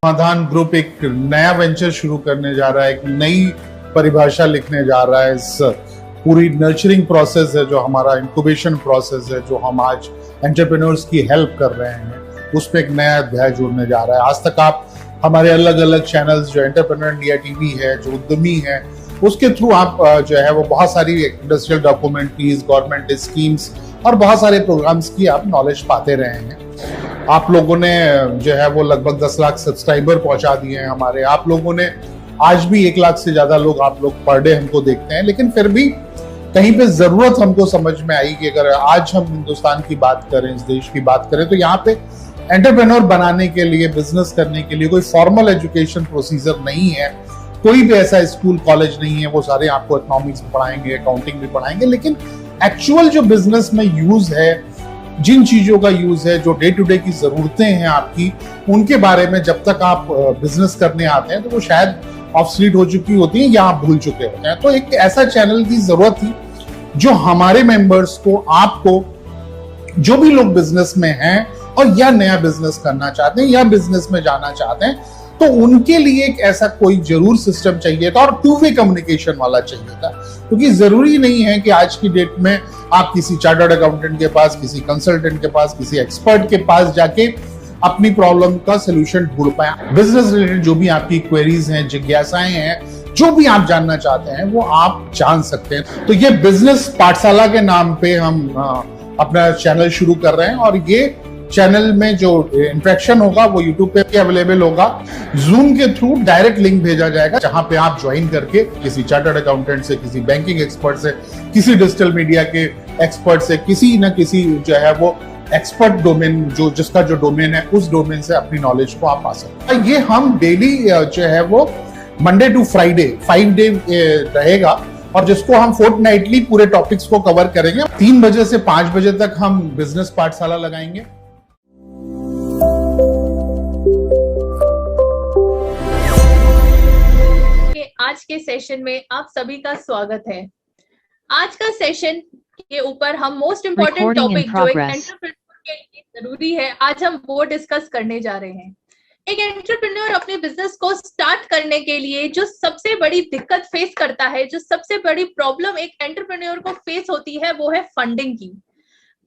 समाधान ग्रुप एक नया वेंचर शुरू करने जा रहा है, एक नई परिभाषा लिखने जा रहा है। इस पूरी नर्चरिंग प्रोसेस है, जो हमारा इंक्यूबेशन प्रोसेस है, जो हम आज एंटरप्रेन्योर्स की हेल्प कर रहे हैं, उसमें एक नया अध्याय जुड़ने जा रहा है। आज तक आप हमारे अलग अलग चैनल्स, जो एंटरप्रेन्योर इंडिया टीवी है, जो उद्यमी है, उसके थ्रू आप जो है वो बहुत सारी इंडस्ट्रियल डॉक्यूमेंट्रीज, गवर्नमेंट स्कीम्स और बहुत सारे प्रोग्राम्स की आप नॉलेज पाते रहे हैं। आप लोगों ने जो है वो लगभग 10 लाख सब्सक्राइबर पहुंचा दिए हैं हमारे। आप लोगों ने आज भी 1 लाख से ज्यादा लोग आप लोग पर डे हमको देखते हैं, लेकिन फिर भी कहीं पे जरूरत हमको समझ में आई कि अगर आज हम हिंदुस्तान की बात करें, इस देश की बात करें, तो यहाँ पे एंटरप्रेन्योर बनाने के लिए, बिजनेस करने के लिए कोई फॉर्मल एजुकेशन प्रोसीजर नहीं है। कोई भी ऐसा स्कूल कॉलेज नहीं है। वो सारे आपको इकोनॉमिक्स भी पढ़ाएंगे, अकाउंटिंग भी पढ़ाएंगे, लेकिन एक्चुअल जो बिजनेस में यूज है, जिन चीजों का यूज है, जो डे टू डे की जरूरतें हैं आपकी, उनके बारे में जब तक आप बिजनेस करने आते हैं तो वो शायद ऑब्सलीट हो चुकी होती है या आप भूल चुके होते हैं। तो एक ऐसा चैनल की जरूरत थी जो हमारे मेंबर्स को, आपको, जो भी लोग बिजनेस में हैं और या नया बिजनेस करना चाहते हैं या बिजनेस में जाना चाहते हैं, तो उनके लिए एक ऐसा कोई जरूर सिस्टम चाहिए था और टू वे कम्युनिकेशन वाला चाहिए था। क्योंकि जरूरी नहीं है कि आज की डेट में आप किसी चार्टर्ड अकाउंटेंट के पास, किसी कंसल्टेंट के पास, किसी एक्सपर्ट के पास जाके अपनी प्रॉब्लम का सोल्यूशन ढूंढ पाए। बिजनेस रिलेटेड जो भी आपकी क्वेरीज हैं, जिज्ञासाएं हैं, जो भी आप जानना चाहते हैं, वो आप जान सकते हैं। तो ये बिजनेस पाठशाला के नाम पे हम अपना चैनल शुरू कर रहे हैं और ये चैनल में जो इंटरेक्शन होगा वो यूट्यूब पे भी अवेलेबल होगा। जूम के थ्रू डायरेक्ट लिंक भेजा जाएगा, जहां पे आप ज्वाइन करके किसी चार्टर्ड अकाउंटेंट से, किसी बैंकिंग एक्सपर्ट से, किसी डिजिटल मीडिया के एक्सपर्ट से, किसी न किसी जो है वो एक्सपर्ट डोमेन, जिसका जो डोमेन है, उस डोमेन से अपनी नॉलेज को आप पा सकते हैं। ये हम डेली जो है वो मंडे टू फ्राइडे 5 डे रहेगा और जिसको हम फोर्टनाइटली पूरे टॉपिक्स को कवर करेंगे। 3 बजे से 5 बजे तक हम बिजनेस पाठशाला लगाएंगे। आज के सेशन में आप सभी का स्वागत है। आज का सेशन के ऊपर हम मोस्ट इम्पोर्टेंट टॉपिक जो एक एंटरप्रेन्योर के लिए जरूरी है, आज हम वो डिस्कस करने जा रहे हैं। एक एंटरप्रेन्योर अपने बिजनेस को स्टार्ट करने के लिए जो सबसे बड़ी दिक्कत फेस करता है, जो सबसे बड़ी प्रॉब्लम एक एंटरप्रेन्योर को फेस होती है, वो है फंडिंग की।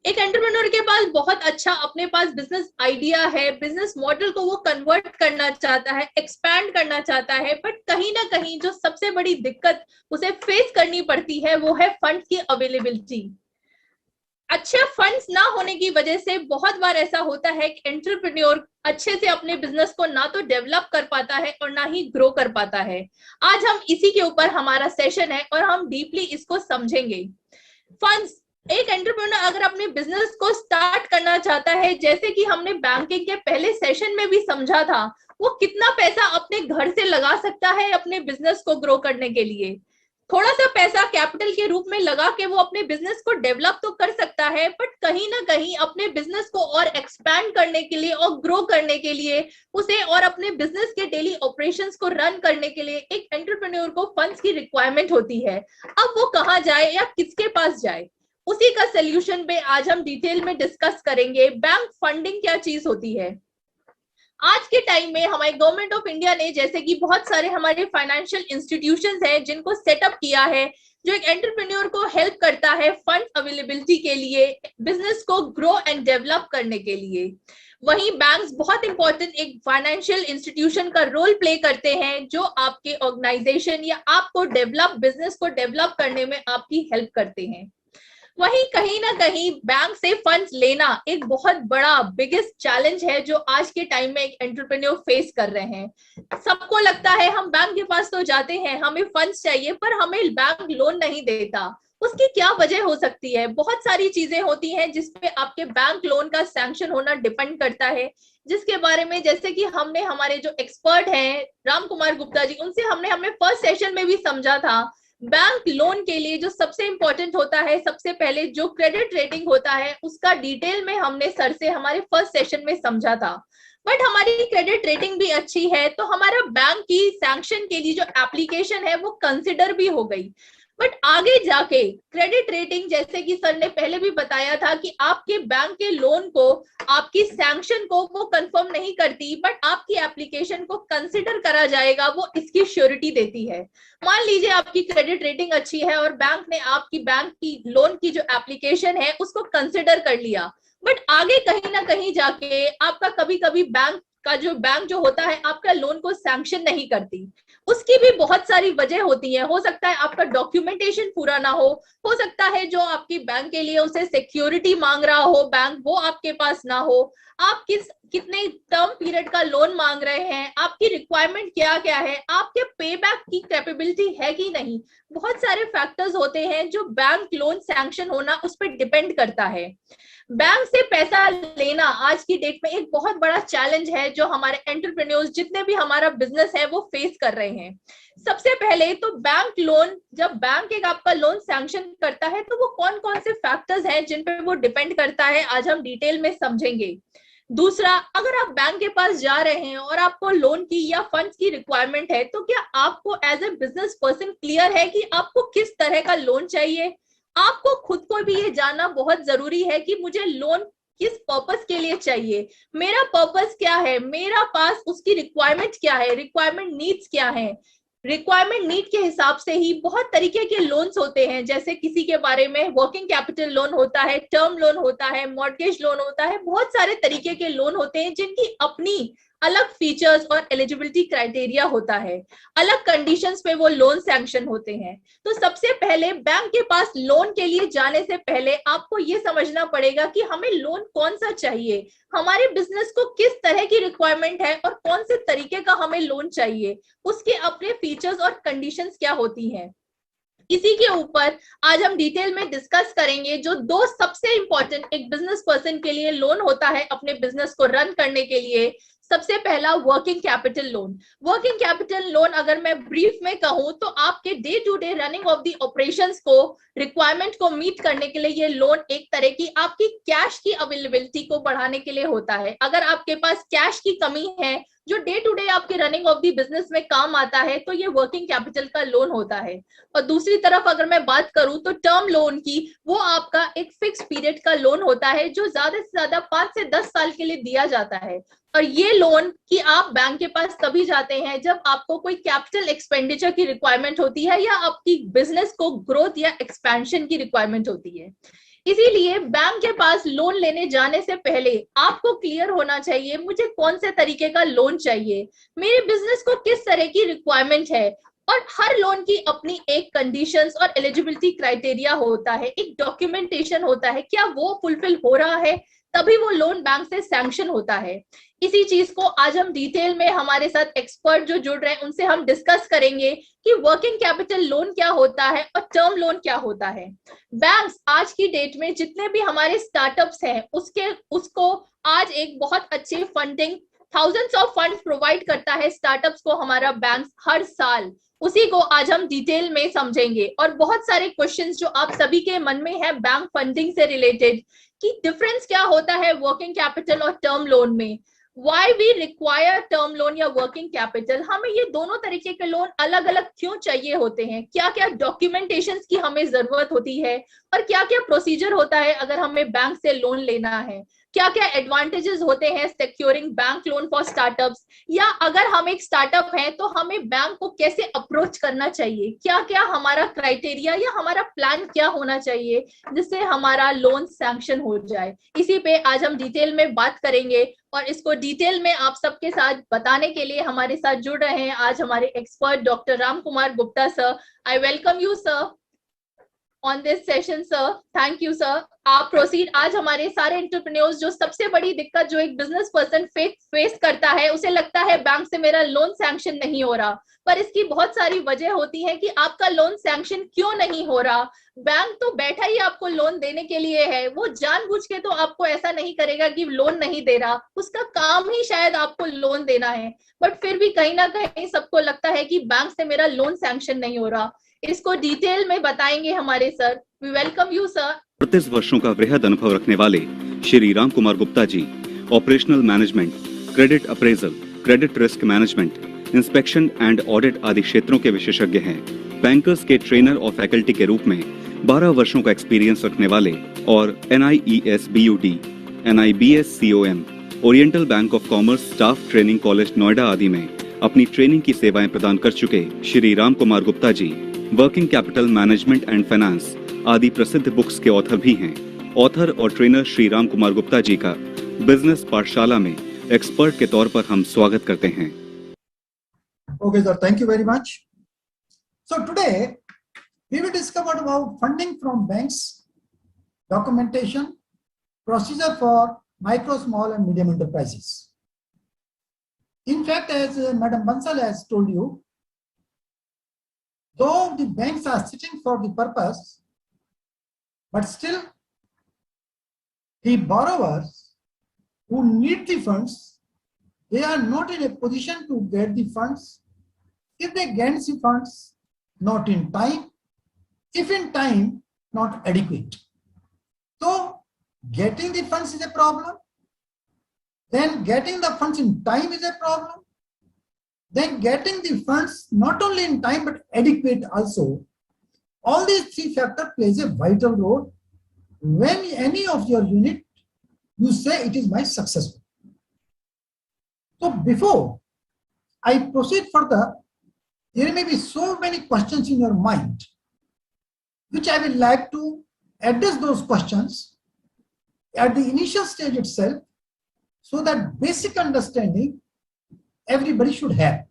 एक एंटरप्रेन्योर के पास बहुत अच्छा अपने पास बिजनेस आइडिया है, बिजनेस मॉडल को वो कन्वर्ट करना चाहता है, एक्सपैंड करना चाहता है, बट कहीं ना कहीं जो सबसे बड़ी दिक्कत उसे फेस करनी पड़ती है वो है फंड की अवेलेबिलिटी। अच्छे फंड्स ना होने की वजह से बहुत बार ऐसा होता है कि एंटरप्रेन्योर अच्छे से अपने बिजनेस को ना तो डेवलप कर पाता है और ना ही ग्रो कर पाता है। आज हम इसी के ऊपर हमारा सेशन है और हम डीपली इसको समझेंगे। फंड्स, एक एंटरप्रेन्योर अगर अपने बिजनेस को स्टार्ट करना चाहता है, जैसे कि हमने बैंकिंग के पहले सेशन में भी समझा था, वो कितना पैसा अपने घर से लगा सकता है अपने बिजनेस को ग्रो करने के लिए। थोड़ा सा पैसा कैपिटल के रूप में लगा के वो अपने बिजनेस को डेवलप तो कर सकता है, बट कहीं ना कहीं अपने बिजनेस को और एक्सपैंड करने के लिए और ग्रो करने के लिए उसे और अपने बिजनेस के डेली ऑपरेशंस को रन करने के लिए एक एंटरप्रेन्योर को फंड्स की रिक्वायरमेंट होती है। अब वो कहाँ जाए या किसके पास जाए, उसी का सोल्यूशन पे आज हम डिटेल में डिस्कस करेंगे। बैंक फंडिंग क्या चीज होती है। आज के टाइम में हमारे गवर्नमेंट ऑफ इंडिया ने, जैसे कि बहुत सारे हमारे फाइनेंशियल इंस्टीट्यूशंस हैं जिनको सेटअप किया है, जो एक एंटरप्रेन्योर को हेल्प करता है फंड अवेलेबिलिटी के लिए, बिजनेस को ग्रो एंड डेवलप करने के लिए। वहीं बैंक्स बहुत इंपॉर्टेंट एक फाइनेंशियल इंस्टीट्यूशन का रोल प्ले करते हैं, जो आपके ऑर्गेनाइजेशन या आपको डेवलप, बिजनेस को डेवलप करने में आपकी हेल्प करते हैं। वहीं कहीं ना कहीं बैंक से फंड्स लेना एक बहुत बड़ा बिगेस्ट चैलेंज है जो आज के टाइम में एक एंटरप्रेन्योर फेस कर रहे हैं। सबको लगता है हम बैंक के पास तो जाते हैं, हमें फंड्स चाहिए, पर हमें बैंक लोन नहीं देता। उसकी क्या वजह हो सकती है? बहुत सारी चीजें होती हैं जिसपे आपके बैंक लोन का सैंक्शन होना डिपेंड करता है, जिसके बारे में जैसे कि हमने हमारे जो एक्सपर्ट हैं राम कुमार गुप्ता जी, उनसे हमने फर्स्ट सेशन में भी समझा था। बैंक लोन के लिए जो सबसे इंपॉर्टेंट होता है, सबसे पहले जो क्रेडिट रेटिंग होता है, उसका डिटेल में हमने सर से हमारे फर्स्ट सेशन में समझा था। बट हमारी क्रेडिट रेटिंग भी अच्छी है तो हमारा बैंक की सैंक्शन के लिए जो एप्लीकेशन है वो कंसिडर भी हो गई। बट आगे जाके क्रेडिट रेटिंग, जैसे कि सर ने पहले भी बताया था कि आपके बैंक के लोन को, आपकी सैंक्शन को वो कंफर्म नहीं करती, बट आपकी एप्लीकेशन को कंसिडर करा जाएगा, वो इसकी श्योरिटी देती है। मान लीजिए आपकी क्रेडिट रेटिंग अच्छी है और बैंक ने आपकी बैंक की लोन की जो एप्लीकेशन है उसको कंसिडर कर लिया, बट आगे कहीं ना कहीं जाके आपका कभी कभी बैंक जो होता है आपका लोन को सैंक्शन नहीं करती। उसकी भी बहुत सारी वजह होती है। हो सकता है आपका डॉक्यूमेंटेशन पूरा ना हो सकता है जो आपकी बैंक के लिए उसे सिक्योरिटी मांग रहा हो बैंक, वो आपके पास ना हो, आप कितने टर्म पीरियड का लोन मांग रहे हैं, आपकी रिक्वायरमेंट क्या क्या है, आपके पे बैक की कैपेबिलिटी है कि नहीं। बहुत सारे फैक्टर्स होते हैं जो बैंक लोन सैंक्शन होना उस पर डिपेंड करता है। बैंक से पैसा लेना आज की डेट में एक बहुत बड़ा चैलेंज है जो हमारे एंटरप्रेन्योर्स, जितने भी हमारा बिजनेस है, वो फेस कर रहे हैं। सबसे पहले तो बैंक लोन, जब बैंक एक आपका लोन सैंक्शन करता है तो वो कौन कौन से फैक्टर्स हैं जिन पे वो डिपेंड करता है, आज हम डिटेल में समझेंगे। दूसरा, अगर आप बैंक के पास जा रहे हैं और आपको लोन की या फंड्स की रिक्वायरमेंट है, तो क्या आपको as a business person clear है कि आपको किस तरह का लोन चाहिए। आपको खुद को भी ये जानना बहुत जरूरी है कि मुझे लोन किस पर्पस के लिए चाहिए, मेरा पर्पस क्या है, मेरा पास उसकी रिक्वायरमेंट क्या है, रिक्वायरमेंट नीड्स क्या है। रिक्वायरमेंट नीड के हिसाब से ही बहुत तरीके के लोन्स होते हैं, जैसे किसी के बारे में वर्किंग कैपिटल लोन होता है, टर्म लोन होता है, मॉर्गेज लोन होता है, बहुत सारे तरीके के लोन होते हैं जिनकी अपनी अलग फीचर्स और एलिजिबिलिटी क्राइटेरिया होता है, अलग कंडीशंस पे वो लोन सैंक्शन होते हैं। तो सबसे पहले बैंक के पास लोन के लिए जाने से पहले आपको ये समझना पड़ेगा कि हमें लोन कौन सा चाहिए, हमारे बिजनेस को किस तरह की रिक्वायरमेंट है और कौन से तरीके का हमें लोन चाहिए, उसके अपने फीचर्स और कंडीशंस क्या होती हैं। इसी के ऊपर आज हम डिटेल में डिस्कस करेंगे जो दो सबसे इंपॉर्टेंट एक बिजनेस पर्सन के लिए लोन होता है अपने बिजनेस को रन करने के लिए। सबसे पहला working capital loan. Working capital loan अगर मैं ब्रीफ में कहूं तो आपके day to day running of the operations को, रिक्वायरमेंट को मीट करने के लिए ये लोन एक तरह की आपकी कैश की अवेलेबिलिटी को बढ़ाने के लिए होता है। अगर आपके पास कैश की कमी है जो डे टू डे आपके रनिंग ऑफ द बिजनेस में काम आता है, तो ये वर्किंग कैपिटल का लोन होता है। और दूसरी तरफ अगर मैं बात करूं तो टर्म लोन की, वो आपका एक फिक्स पीरियड का लोन होता है जो ज्यादा से ज्यादा 5 से 10 साल के लिए दिया जाता है। और ये लोन कि आप बैंक के पास तभी जाते हैं जब आपको कोई कैपिटल एक्सपेंडिचर की रिक्वायरमेंट होती है या आपकी बिजनेस को ग्रोथ या एक्सपेंशन की रिक्वायरमेंट होती है। इसीलिए बैंक के पास लोन लेने जाने से पहले आपको क्लियर होना चाहिए मुझे कौन से तरीके का लोन चाहिए, मेरे बिजनेस को किस तरह की रिक्वायरमेंट है। और हर लोन की अपनी एक कंडीशंस और एलिजिबिलिटी क्राइटेरिया होता है, एक डॉक्यूमेंटेशन होता है, क्या वो फुलफिल हो रहा है तभी वो लोन बैंक से सैंक्शन होता है। इसी चीज को आज हम डिटेल में हमारे साथ एक्सपर्ट जो जुड़ रहे हैं उनसे हम डिस्कस करेंगे कि वर्किंग कैपिटल लोन क्या होता है और टर्म लोन क्या होता है। बैंक्स आज की डेट में जितने भी हमारे स्टार्टअप्स हैं उसको आज एक बहुत अच्छे funding, thousands of funds provide करता है स्टार्टअप्स को हमारा बैंक हर साल। उसी को आज हम डिटेल में समझेंगे और बहुत सारे क्वेश्चंस जो आप सभी के मन में है बैंक फंडिंग से रिलेटेड कि डिफरेंस क्या होता है वर्किंग कैपिटल और टर्म लोन में, why we require term loan या वर्किंग कैपिटल, हमें ये दोनों तरीके के लोन अलग अलग क्यों चाहिए होते हैं, क्या क्या डॉक्यूमेंटेशन की हमें जरूरत होती है और क्या क्या प्रोसीजर होता है अगर हमें बैंक से लोन लेना है, क्या क्या एडवांटेजेस होते हैं securing bank loan for startups, या अगर हम एक स्टार्टअप है तो हमें बैंक को कैसे अप्रोच करना चाहिए, क्या क्या हमारा क्राइटेरिया या हमारा प्लान क्या होना चाहिए जिससे हमारा लोन सैंक्शन हो जाए। इसी पे आज हम डिटेल में बात करेंगे और इसको डिटेल में आप सबके साथ बताने के लिए हमारे साथ जुड़ रहे हैं आज हमारे expert doctor Ram Kumar Gupta sir. I welcome you sir on this session sir, thank you sir। आप प्रोसीड। आज हमारे सारे एंटरप्रेन्योर्स जो सबसे बड़ी दिक्कत जो एक बिजनेस पर्सन फेस करता है, उसे लगता है बैंक से मेरा लोन सैंक्शन नहीं हो रहा, पर इसकी बहुत सारी वजह होती है कि आपका लोन सैंक्शन क्यों नहीं हो रहा। बैंक तो बैठा ही आपको लोन देने के लिए है, वो जानबूझ के तो आपको ऐसा नहीं करेगा कि लोन नहीं दे रहा, उसका काम ही शायद आपको लोन देना है, बट फिर भी कहीं ना कहीं सबको लगता है कि बैंक से मेरा लोन सैंक्शन नहीं हो रहा। इसको डिटेल में बताएंगे हमारे sir. We welcome you sir. 38 वर्षों का वृहद अनुभव रखने वाले Shri Ram Kumar Gupta ji operational management, credit appraisal, credit risk management, inspection and audit आदि क्षेत्रों के विशेषज्ञ हैं। बैंकर्स के ट्रेनर और फैकल्टी के रूप में 12 वर्षों का एक्सपीरियंस रखने वाले और NIES BUD, NIBS COM, Oriental Bank of Commerce staff training college Noida आदि में अपनी ट्रेनिंग की सेवाएं प्रदान कर चुके Shri Ram Kumar Gupta ji working capital management and finance आदि प्रसिद्ध बुक्स के ऑथर भी हैं। ऑथर और ट्रेनर श्री राम कुमार गुप्ता जी का बिजनेस पाठशाला में एक्सपर्ट के तौर पर हम स्वागत करते हैं। Okay, sir. Thank you very much. So today we will discover about funding from banks, documentation, procedure for micro, small, and medium enterprises. In fact, as Madam Bansal has told you, though the banks are sitting for the purpose, but still the borrowers who need the funds, they are not in a position to get the funds. If they get the funds, not in time, if in time, not adequate. So, getting the funds is a problem. Then getting the funds in time is a problem. Then getting the funds not only in time but adequate also. All these three factors plays a vital role when any of your unit you say it is my successful. So before I proceed further, there may be so many questions in your mind, which I will like to address those questions at the initial stage itself, so that basic understanding everybody should have.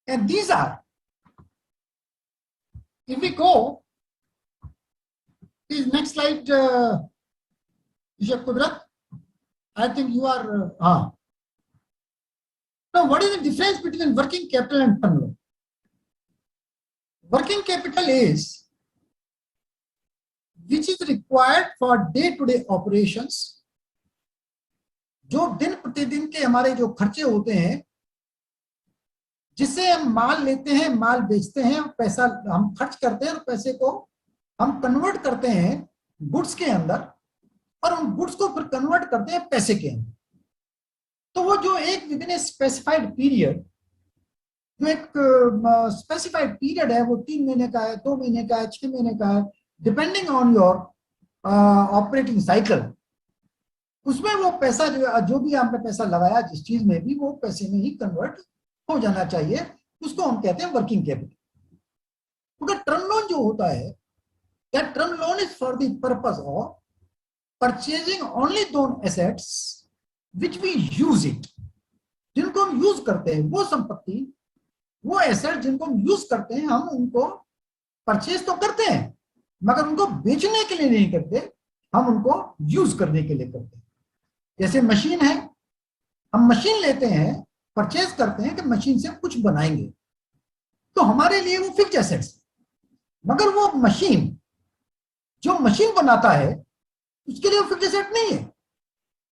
And these are, if we go, please next slide, Kudrat. I think you are, Now, what is the difference between working capital and term loan? Working capital is which is required for day-to-day operations. जो दिन प्रतिदिन के हमारे जो खर्चे होते हैं, जिससे हम माल लेते हैं, माल बेचते हैं, पैसा हम खर्च करते हैं और पैसे को हम कन्वर्ट करते हैं गुड्स के अंदर, और उन गुड्स को फिर कन्वर्ट करते हैं पैसे के अंदर। तो वो जो एक विद इन स्पेसिफाइड पीरियड, जो एक स्पेसिफाइड पीरियड है, वो 3 महीने का है, 2 महीने का है, 6 महीने का है, depending on your operating cycle, उसमें वो पैसा जो भी आपने पैसा लगाया जिस चीज में भी, वो पैसे में ही कन्वर्ट हो जाना चाहिए, उसको हम कहते हैं वर्किंग कैपिटल। क्योंकि टर्म लोन जो होता है, that term loan is for the purpose of purchasing only दोन assets which we use it, जिनको हम यूज करते हैं, वो संपत्ति, वो एसेट जिनको हम यूज करते हैं, हम उनको परचेज तो करते हैं मगर उनको बेचने के लिए नहीं करते, हम उनको यूज करने के लिए करते हैं। जैसे मशीन है, हम मशीन लेते हैं, परचेज करते हैं कि मशीन से कुछ बनाएंगे, तो हमारे लिए वो फिक्स्ड एसेट्स, मगर वो मशीन जो मशीन बनाता है उसके लिए वो फिक्स्ड एसेट नहीं है,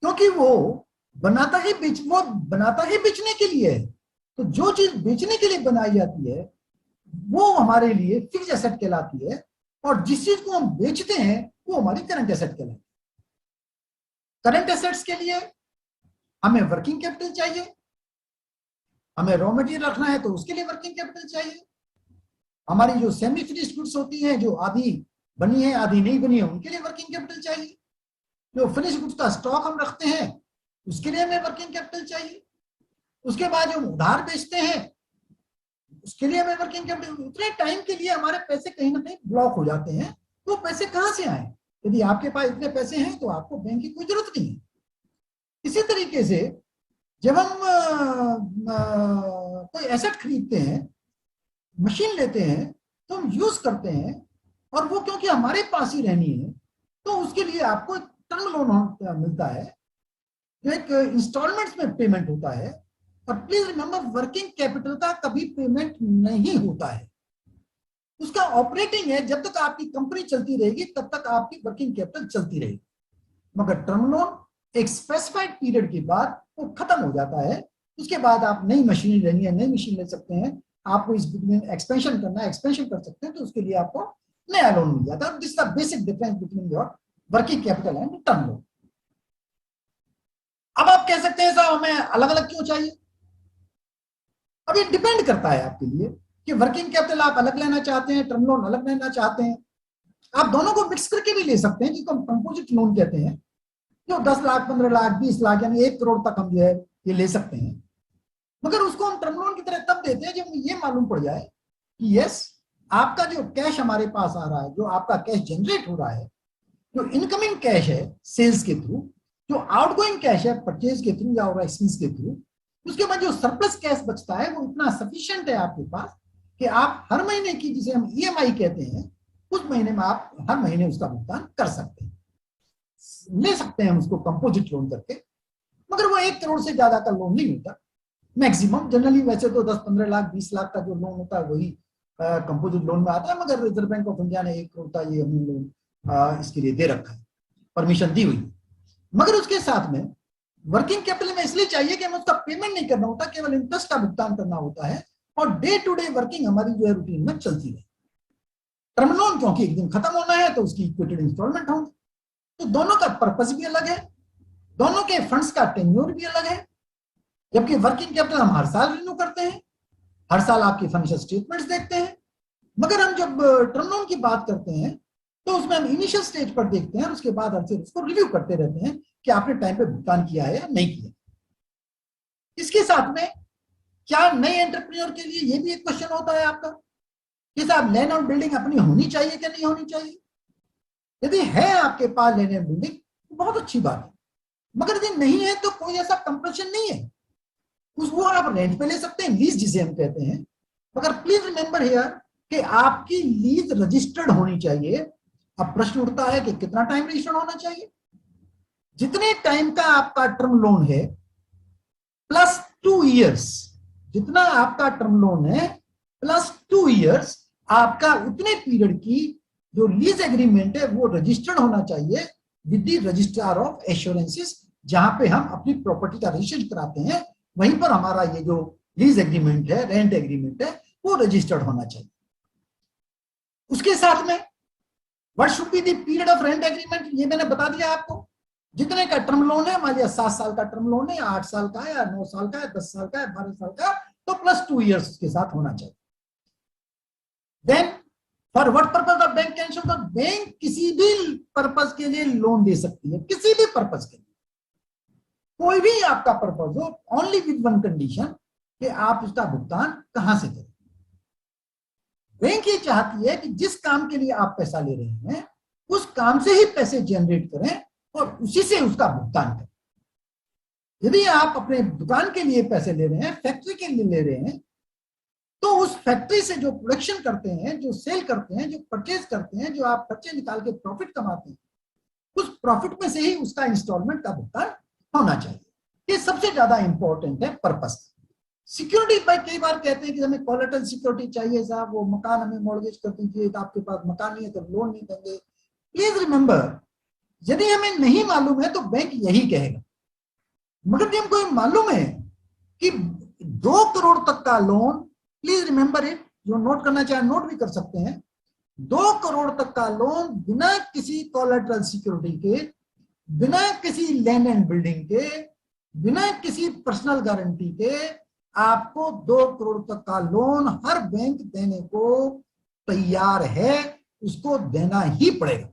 क्योंकि वो बनाता ही बेचने के लिए है। तो जो चीज बेचने के लिए बनाई जाती है वो हमारे लिए फिक्स्ड एसेट कहलाती है, और जिस चीज को हम बेचते हैं वो हमारी करंट एसेट कहलाती है। करंट एसेट्स के लिए हमें वर्किंग कैपिटल चाहिए, हमें रॉ मटेरियल रखना है तो उसके लिए वर्किंग कैपिटल चाहिए, हमारी जो सेमी फिनिश्ड गुड्स होती हैं, जो आधी बनी है आधी नहीं बनी है, उनके लिए वर्किंग कैपिटल चाहिए, जो फिनिश गुड्स का स्टॉक हम रखते हैं उसके लिए हमें वर्किंग कैपिटल चाहिए, उसके बाद जो उधार बेचते हैं उसके लिए हमें वर्किंग कैपिटल। उतने टाइम के लिए हमारे पैसे कहीं ना कहीं ब्लॉक हो जाते हैं, तो पैसे कहां से आए? यदि आपके पास इतने पैसे हैं तो आपको बैंक की कोई जरूरत नहीं है। इसी तरीके से जब हम कोई एसेट खरीदते हैं, मशीन लेते हैं, तो हम यूज करते हैं, और वो क्योंकि हमारे पास ही रहनी है, तो उसके लिए आपको टर्म लोन मिलता है, जो एक इंस्टॉलमेंट्स में पेमेंट होता है। और प्लीज रिमेंबर, वर्किंग कैपिटल का कभी पेमेंट नहीं होता है, उसका ऑपरेटिंग है। जब तक आपकी कंपनी चलती रहेगी तब तक आपकी वर्किंग कैपिटल चलती रहेगी, मगर टर्म लोन एक स्पेसिफाइड पीरियड के बाद वो खत्म हो जाता है। उसके बाद आप नई मशीन लेनी है, नई मशीन ले सकते हैं, आपको इस एक्सपेंशन करना है, एक्सपेंशन कर सकते हैं, तो उसके लिए आपको नया लोन मिल जाता है। This is the basic difference between your working capital and term loan. अब आप कह सकते हैं साहब हमें अलग अलग क्यों चाहिए? अब ये डिपेंड करता है आपके लिए कि वर्किंग कैपिटल आप अलग लेना चाहते हैं, टर्म लोन अलग लेना चाहते हैं। आप दोनों को मिक्स करके भी ले सकते हैं, जिसको हम कंपोजिट लोन कहते हैं, जो 10 लाख, 15 लाख, 20 लाख यानी 1 करोड़ तक हम जो है ये ले सकते हैं। मगर उसको हम टर्म लोन की तरह तब देते हैं जब ये मालूम पड़ जाए कि यस, आपका जो कैश हमारे पास आ रहा है, जो आपका कैश जनरेट हो रहा है, जो इनकमिंग कैश है सेल्स के थ्रू, जो आउटगोइंग कैश है परचेज के थ्रू या एक्सपेंस के थ्रू, उसके बाद जो सरप्लस कैश बचता है वो इतना सफिशिएंट है आपके पास कि आप हर महीने की, जिसे हम ईएमआई कहते हैं, उस महीने में आप हर महीने उसका भुगतान कर सकते हैं, ले सकते हैं उसको कंपोजिट लोन करके। मगर वो 1 करोड़ से ज्यादा का लोन नहीं होता मैक्सिमम। जनरली वैसे तो 10, 15 लाख, 20 लाख का जो लोन होता है वही कंपोजिट लोन में आता है, मगर रिजर्व बैंक ऑफ इंडिया ने 1 करोड़ का ये हमें लोन इसके लिए दे रखा है, परमिशन दी हुई है। मगर उसके साथ में वर्किंग कैपिटल में इसलिए चाहिए कि हमें उसका पेमेंट नहीं करना होता, केवल इंटरेस्ट का भुगतान करना होता है और डे टू डे वर्किंग हमारी जो है रूटीन में चलती है। टर्म लोन क्योंकि एक दिन खत्म होना है तो उसकी इक्विटेड इंस्टॉलमेंट होंगे, तो दोनों का पर्पस भी अलग है, दोनों के फंड्स का टेन्योर भी अलग है। जबकि वर्किंग कैपिटल हम हर साल रिन्यू करते हैं, हर साल आपकी फाइनेंशियल स्टेटमेंट्स देखते हैं। मगर हम जब टर्म लोन की बात करते हैं तो उसमें हम इनिशियल स्टेज पर देखते हैं और उसके बाद हम फिर उसको रिव्यू करते रहते हैं कि आपने टाइम पे भुगतान किया है या नहीं किया। इसके साथ में क्या नए एंटरप्रेन्योर के लिए ये भी एक क्वेश्चन होता है आपका कि साहब लैंड और बिल्डिंग अपनी होनी चाहिए क्या नहीं होनी चाहिए। यदि है आपके पास लैंड एंड बिल्डिंग तो बहुत अच्छी बात है, मगर यदि नहीं है तो कोई ऐसा कंपल्शन नहीं है, वो आप रेंट पे ले सकते हैं, लीज जिसे हम कहते हैं। मगर प्लीज रिमेंबर हियर कि आपकी लीज रजिस्टर्ड होनी चाहिए। अब प्रश्न उठता है कि कितना टाइम रजिस्टर्ड होना चाहिए। जितने टाइम का आपका टर्म लोन है प्लस 2 इयर्स, जितना आपका टर्म लोन है प्लस 2 इयर्स, आपका उतने पीरियड की जो लीज एग्रीमेंट है वो रजिस्टर्ड होना चाहिए with the registrar of assurances. जहां पे हम अपनी प्रॉपर्टी का रजिस्ट्रेशन कराते हैं वहीं पर हमारा ये जो लीज एग्रीमेंट है, रेंट एग्रीमेंट है, वो रजिस्टर्ड होना चाहिए। उसके साथ में what should be the period of rent agreement, ये मैंने बता दिया आपको। जितने का टर्म लोन है, मान लिया 7 साल का टर्म लोन है या 8 साल का है या 9 साल का है, 10 साल का है, 12 साल का, तो प्लस 2 इयर्स उसके साथ होना चाहिए। Then for what purpose of bank sanction, तो बैंक किसी भी पर्पस के लिए लोन दे सकती है, किसी भी पर्पस के लिए, कोई भी आपका पर्पस हो, ओनली विद वन कंडीशन कि आप उसका भुगतान कहां से करें। बैंक ये चाहती है कि जिस काम के लिए आप पैसा ले रहे हैं उस काम से ही पैसे जनरेट करें और उसी से उसका भुगतान करें। यदि आप अपने दुकान के लिए पैसे ले रहे हैं, फैक्ट्री के लिए ले रहे हैं, तो उस फैक्ट्री से जो प्रोडक्शन करते हैं, जो सेल करते हैं, जो परचेज करते हैं, जो आप खर्चे निकाल के प्रॉफिट कमाते हैं, उस प्रॉफिट में से ही उसका इंस्टॉलमेंट का भुगतान होना चाहिए। ये सबसे ज्यादा इंपॉर्टेंट है पर्पस। सिक्योरिटी पर कई बार कहते हैं कि हमें कोलेटरल सिक्योरिटी चाहिए साहब, वो मकान हमें मॉर्गेज कर दीजिए, तो आपके पास मकान नहीं है तो लोन नहीं देंगे। प्लीज रिमेंबर, यदि हमें नहीं मालूम है तो बैंक यही कहेगा। मगर यदि हमको मालूम है कि 2 करोड़ तक का लोन, प्लीज रिमेंबर इट, जो नोट करना चाहे नोट भी कर सकते हैं, 2 करोड़ तक का लोन बिना किसी कोलेटरल सिक्योरिटी के, बिना किसी लैंड एंड बिल्डिंग के, बिना किसी पर्सनल गारंटी के, आपको 2 करोड़ तक का लोन हर बैंक देने को तैयार है, उसको देना ही पड़ेगा।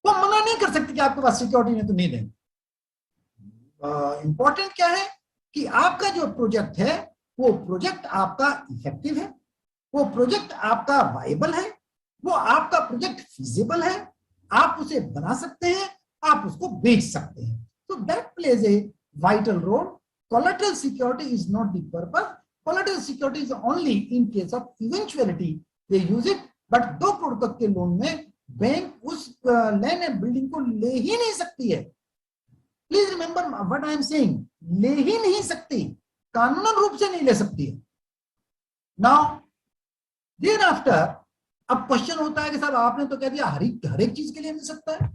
वो मना नहीं कर सकते कि आपके पास सिक्योरिटी नहीं तो नहीं देंगे। इंपॉर्टेंट क्या है कि आपका जो प्रोजेक्ट है वो प्रोजेक्ट आपका इफेक्टिव है, वो प्रोजेक्ट आपका वाइबल है, वो आपका प्रोजेक्ट फिजिबल है, आप उसे बना सकते हैं, आप उसको बेच सकते हैं। तो that plays a vital role. Collateral security is not the purpose. Collateral security is only in case of eventuality they use it. But 2 crore तक के लोन में बैंक उस लैंड एंड बिल्डिंग को ले ही नहीं सकती है। Please remember what I am saying, ले ही नहीं सकती, कानूनन रूप से नहीं ले सकती है। नाउ देन आफ्टर अब क्वेश्चन होता है कि साहब आपने तो कह दिया हर एक चीज के लिए मिल सकता है,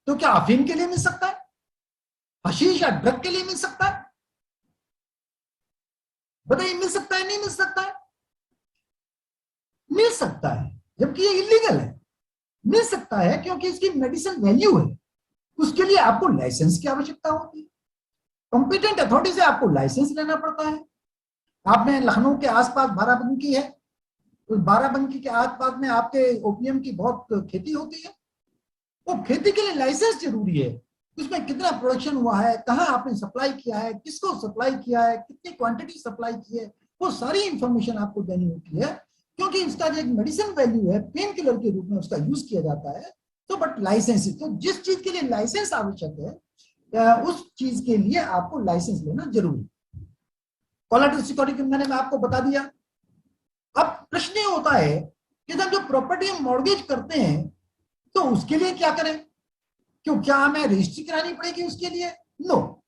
तो क्या अफीम के लिए मिल सकता है, हशीश या ड्रग के लिए मिल सकता है? बताइए, मिल सकता है नहीं मिल सकता है? मिल सकता है, जबकि ये इलीगल है। मिल सकता है क्योंकि इसकी मेडिसिन वैल्यू है, उसके लिए आपको लाइसेंस की आवश्यकता होती है, कॉम्पिटेंट अथॉरिटी से आपको लाइसेंस लेना पड़ता है। आपने लखनऊ के आसपास बाराबंकी है, उस बाराबंकी के आसपास में आपके ओपीएम की बहुत खेती होती है। वो खेती के लिए लाइसेंस जरूरी है, उसमें कितना प्रोडक्शन हुआ है, कहाँ आपने सप्लाई किया है, किसको सप्लाई किया है, कितनी क्वांटिटी सप्लाई की है, वो सारी इंफॉर्मेशन आपको देनी होती है, क्योंकि इसका जो एक मेडिसिन वैल्यू है, पेन किलर के रूप में उसका यूज किया जाता है। तो बट लाइसेंस, तो जिस चीज के लिए लाइसेंस आवश्यक है उस चीज के लिए आपको लाइसेंस लेना जरूरी है। कोलेटरल सिक्योरिटी मैंने आपको बता दिया। अब प्रश्न ये होता है कि जब जो प्रॉपर्टी हम मॉर्गेज करते हैं तो उसके लिए क्या करें, क्यों क्या हमें रजिस्ट्री करानी पड़ेगी उसके लिए? नो,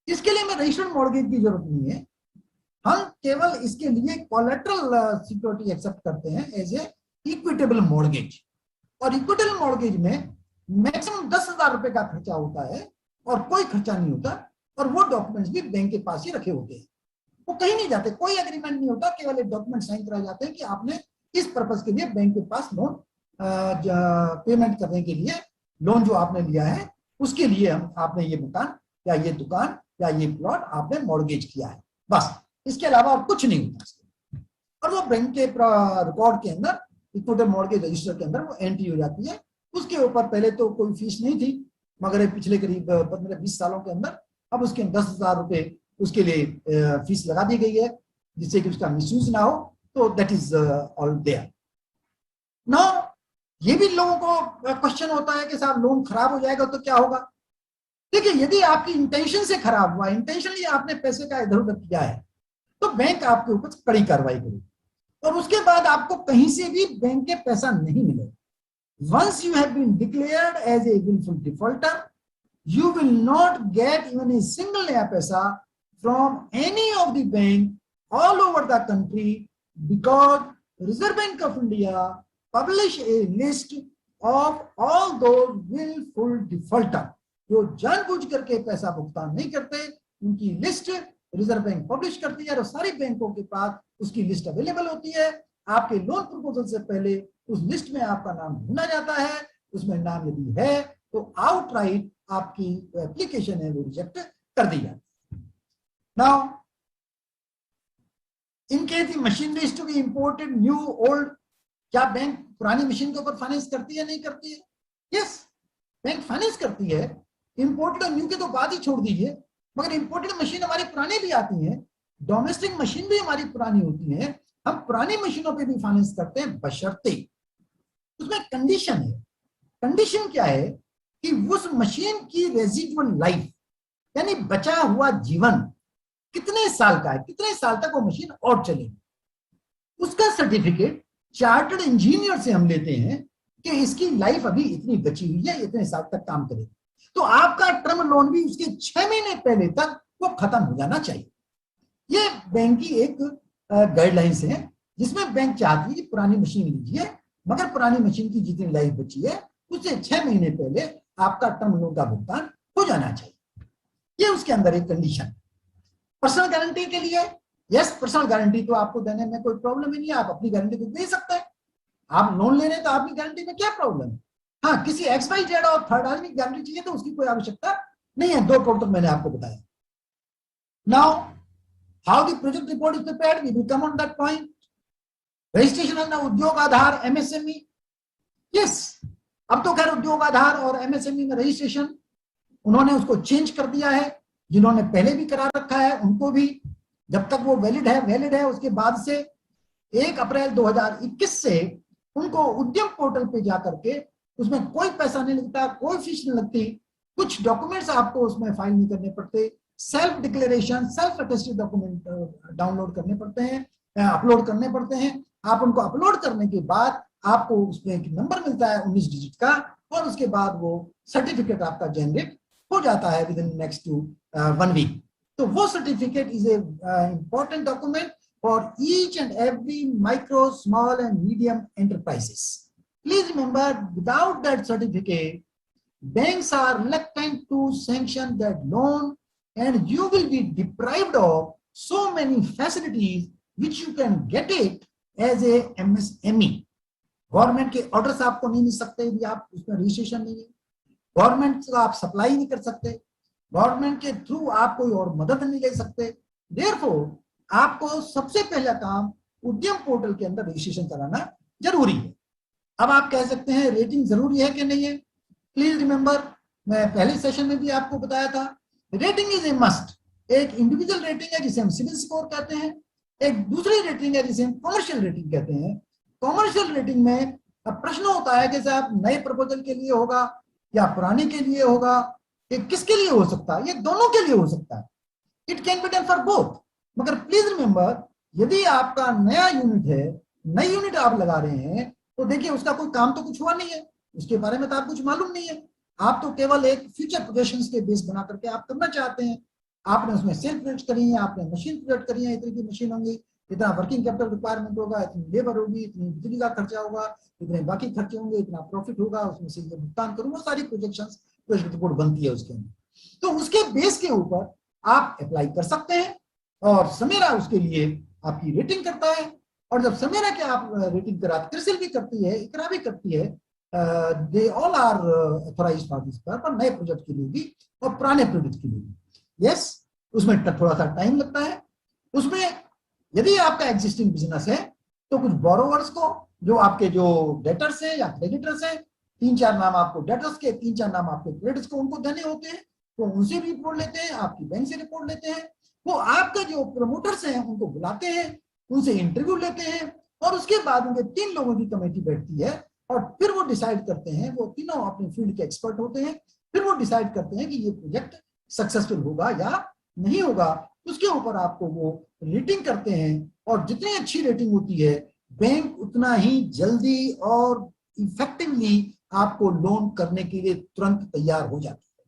इसके लिए हमें रजिस्टर्ड मॉर्गेज की जरूरत नहीं है। हम केवल इसके लिए कोलेटरल सिक्योरिटी एक्सेप्ट करते हैं एज ए इक्विटेबल मॉर्गेज, और इक्विटेबल मॉर्गेज में मैक्सिमम 10,000 रुपए का खर्चा होता है और कोई खर्चा नहीं होता, और वो डॉक्यूमेंट्स भी बैंक के पास ही रखे होते हैं, वो कहीं नहीं जाते, कोई एग्रीमेंट नहीं होता, केवल एक डॉक्यूमेंट साइन कराए जाते हैं कि आपने इस पर्पस के लिए बैंक के पास लोन पेमेंट करने के लिए लोन जो आपने लिया है उसके लिए आपने ये मकान या ये दुकान या ये प्लॉट आपने मॉर्गेज किया है, बस, इसके अलावा और कुछ नहीं होता। और वो बैंक के रिकॉर्ड के अंदर, इक्विटेबल मॉर्गेज रजिस्टर के अंदर वो एंट्री हो जाती है। उसके ऊपर पहले तो कोई फीस नहीं थी, मगर पिछले करीब 15-20 सालों के अंदर अब उसके 10,000 रुपए उसके लिए फीस लगा दी गई है, जिससे कि उसका मिसयूज ना हो। तो that is all there. Now ये भी लोगों को क्वेश्चन होता है कि साहब लोन खराब हो जाएगा तो क्या होगा? देखिए, यदि आपकी इंटेंशन से खराब हुआ, इंटेंशनली आपने पैसे का इधर उधर किया है, तो बैंक आपके ऊपर कड़ी कार्रवाई करेगी, और उसके बाद आपको कहीं से भी बैंक के पैसा नहीं मिलेगा। Once you have been declared as a willful defaulter, you will not get even a single naya paisa from any of the bank all over the country, because Reserve Bank of India publish a list of all those willful defaulter, जो जानबूझ करके पैसा भुगतान नहीं करते, उनकी list reserve bank publish करती है और सारी बैंकों के पास उसकी लिस्ट अवेलेबल होती है। आपके लोन प्रपोजल से पहले उस लिस्ट में आपका नाम ढूंढा जाता है, उसमें नाम यदि है तो आउटराइट आपकी एप्लीकेशन है वो रिजेक्ट कर दी जाती है। Now in case the machinery is to be imported new old, क्या बैंक पुरानी मशीन के ऊपर फाइनेंस करती है नहीं करती है? यस, बैंक फाइनेंस करती है। इंपोर्टेड और न्यू के तो बात ही छोड़ दीजिए, मगर इंपोर्टेड मशीन हमारी पुरानी भी आती है, डोमेस्टिक मशीन भी हमारी पुरानी होती है, हम पुरानी मशीनों पे भी फाइनेंस करते हैं, बशर्ते उसमें कंडीशन है। कंडीशन क्या है कि उस मशीन की रेजिडुअल लाइफ यानी बचा हुआ जीवन कितने साल का है, कितने साल तक वो मशीन और चलेगी, उसका सर्टिफिकेट चार्टर्ड इंजीनियर से हम लेते हैं कि इसकी लाइफ अभी इतनी बची हुई है, इतने साल तक काम करेगी। तो आपका टर्म लोन भी उसके 6 महीने पहले तक वो खत्म हो जाना चाहिए। ये बैंक की एक गाइडलाइंस है, जिसमें बैंक चाहती है कि पुरानी मशीन लीजिए, मगर पुरानी मशीन की जितनी लाइफ बची है उससे 6 महीने पहले आपका टर्म लोन का भुगतान हो जाना चाहिए। ये उसके अंदर एक कंडीशन। पर्सनल गारंटी के लिए यस, पर्सनल गारंटी तो आपको देने में कोई प्रॉब्लम ही नहीं है, आप अपनी गारंटी तो दे सकते हैं। आप लोन ले रहे हैं तो आपकी गारंटी में क्या प्रॉब्लम है? हाँ, किसी XYZ और थर्ड आदमी की गारंटी चाहिए तो उसकी कोई आवश्यकता नहीं है। 2 प्रोडक्ट मैंने आपको बताया। Now how the project report is prepared, we will come on that point. Registration on the Udyog Aadhaar MSME, yes, अब तो खैर उद्योग आधार और MSME में रजिस्ट्रेशन उन्होंने उसको चेंज कर दिया है। जिन्होंने पहले भी करा रखा है उनको भी, जब तक वो वैलिड है, उसके बाद से 1 अप्रैल 2021 से उनको उद्यम पोर्टल पे जाकर के उसमें कोई पैसा नहीं लगता, कोई फीस नहीं लगती, कुछ डॉक्यूमेंट्स आपको उसमें फाइल नहीं करने पड़ते, self declaration, self attested document download करने पड़ते हैं, अपलोड करने पड़ते हैं। आप उनको अपलोड करने के बाद आपको उसमें एक नंबर मिलता है 19 डिजिट का, और उसके बाद वो सर्टिफिकेट आपका जनरेट हो जाता है विद इन नेक्स्ट 1 वीक। तो वो certificate is a important document for each and every micro, small and medium enterprises. Please remember, without that certificate, banks are reluctant to sanction that loan, and you will be deprived of so many facilities which you can get it as a MSME. Government के orders आपको नहीं मिल सकते यदि आप उसमें registration नहीं है, government को आप सप्लाई नहीं कर सकते, गवर्नमेंट के थ्रू आप कोई और मदद नहीं ले सकते। Therefore, आपको सबसे पहला काम उद्यम पोर्टल के अंदर रजिस्ट्रेशन कराना जरूरी है। अब आप कह सकते हैं रेटिंग जरूरी है कि नहीं है। प्लीज रिमेंबर, मैं पहले सेशन में भी आपको बताया था, रेटिंग इज ए मस्ट। एक इंडिविजुअल रेटिंग है जिसे हम सिविल स्कोर कहते हैं, एक दूसरी रेटिंग है जिसे हम कॉमर्शियल रेटिंग कहते हैं। कॉमर्शियल रेटिंग में अब प्रश्न होता है कि साहब नए प्रपोजल के लिए होगा या पुराने के लिए होगा, ये किसके लिए हो सकता है? ये दोनों के लिए हो सकता है। It can be done for both. मगर प्लीज रिमेंबर, यदि आपका नया यूनिट है, नई यूनिट आप लगा रहे हैं, तो देखिए उसका कोई काम तो कुछ हुआ नहीं है, उसके बारे में तो आपको कुछ मालूम नहीं है। आप तो केवल एक फ्यूचर प्रोजेक्शंस के बेस बना करके आप करना चाहते हैं। आपने उसमें सेल प्रोजेक्ट करी है, आपने मशीन प्रोजेक्ट करी है, इतनी की मशीन होंगी, इतना वर्किंग कैपिटल रिक्वायरमेंट होगा, इतनी लेबर होगी, इतनी बिजली का खर्चा होगा, इतने बाकी खर्चे होंगे, इतना प्रॉफिट होगा, उसमें से ये भुगतान करूँ, वो सारी प्रोजेक्शंस प्रोजेक्ट रिपोर्ट बनती है उसके अंदर। तो उसके बेस के ऊपर आप अप्लाई कर सकते हैं और समेरा उसके लिए आपकी रेटिंग करता है। और जब समेरा के आप रेटिंग करा, क्रिसिल भी करती है, इकरा भी करती है, they all are authorized for this पर नए प्रोजेक्ट के लिए भी और पुराने प्रोजेक्ट के लिए भी। यस, उसमें थोड़ा सा टाइम लगता है। उसमें यदि आपका एग्जिस्टिंग बिजनेस है तो कुछ बोरोवर्स को, जो आपके जो डेटर्स हैं या क्रेडिटर्स हैं, 3-4 नाम आपको डेटर्स के, 3-4 नाम आपके क्रेडिटर्स को उनको देने होते हैं, तो उनसे भी रिपोर्ट लेते हैं, आपकी बैंक से रिपोर्ट लेते हैं। वो आपका जो प्रमोटर्स हैं उनको बुलाते हैं, उनसे इंटरव्यू लेते हैं और उसके बाद उनके 3 लोगों की कमेटी बैठती है और फिर वो डिसाइड करते हैं, वो तीनों अपने फील्ड के एक्सपर्ट होते हैं, फिर वो डिसाइड करते हैं कि ये प्रोजेक्ट सक्सेसफुल होगा या नहीं होगा। उसके ऊपर आपको वो रेटिंग करते हैं और जितनी अच्छी रेटिंग होती है, बैंक उतना ही जल्दी और इफेक्टिवली आपको लोन करने के लिए तुरंत तैयार हो जाती है।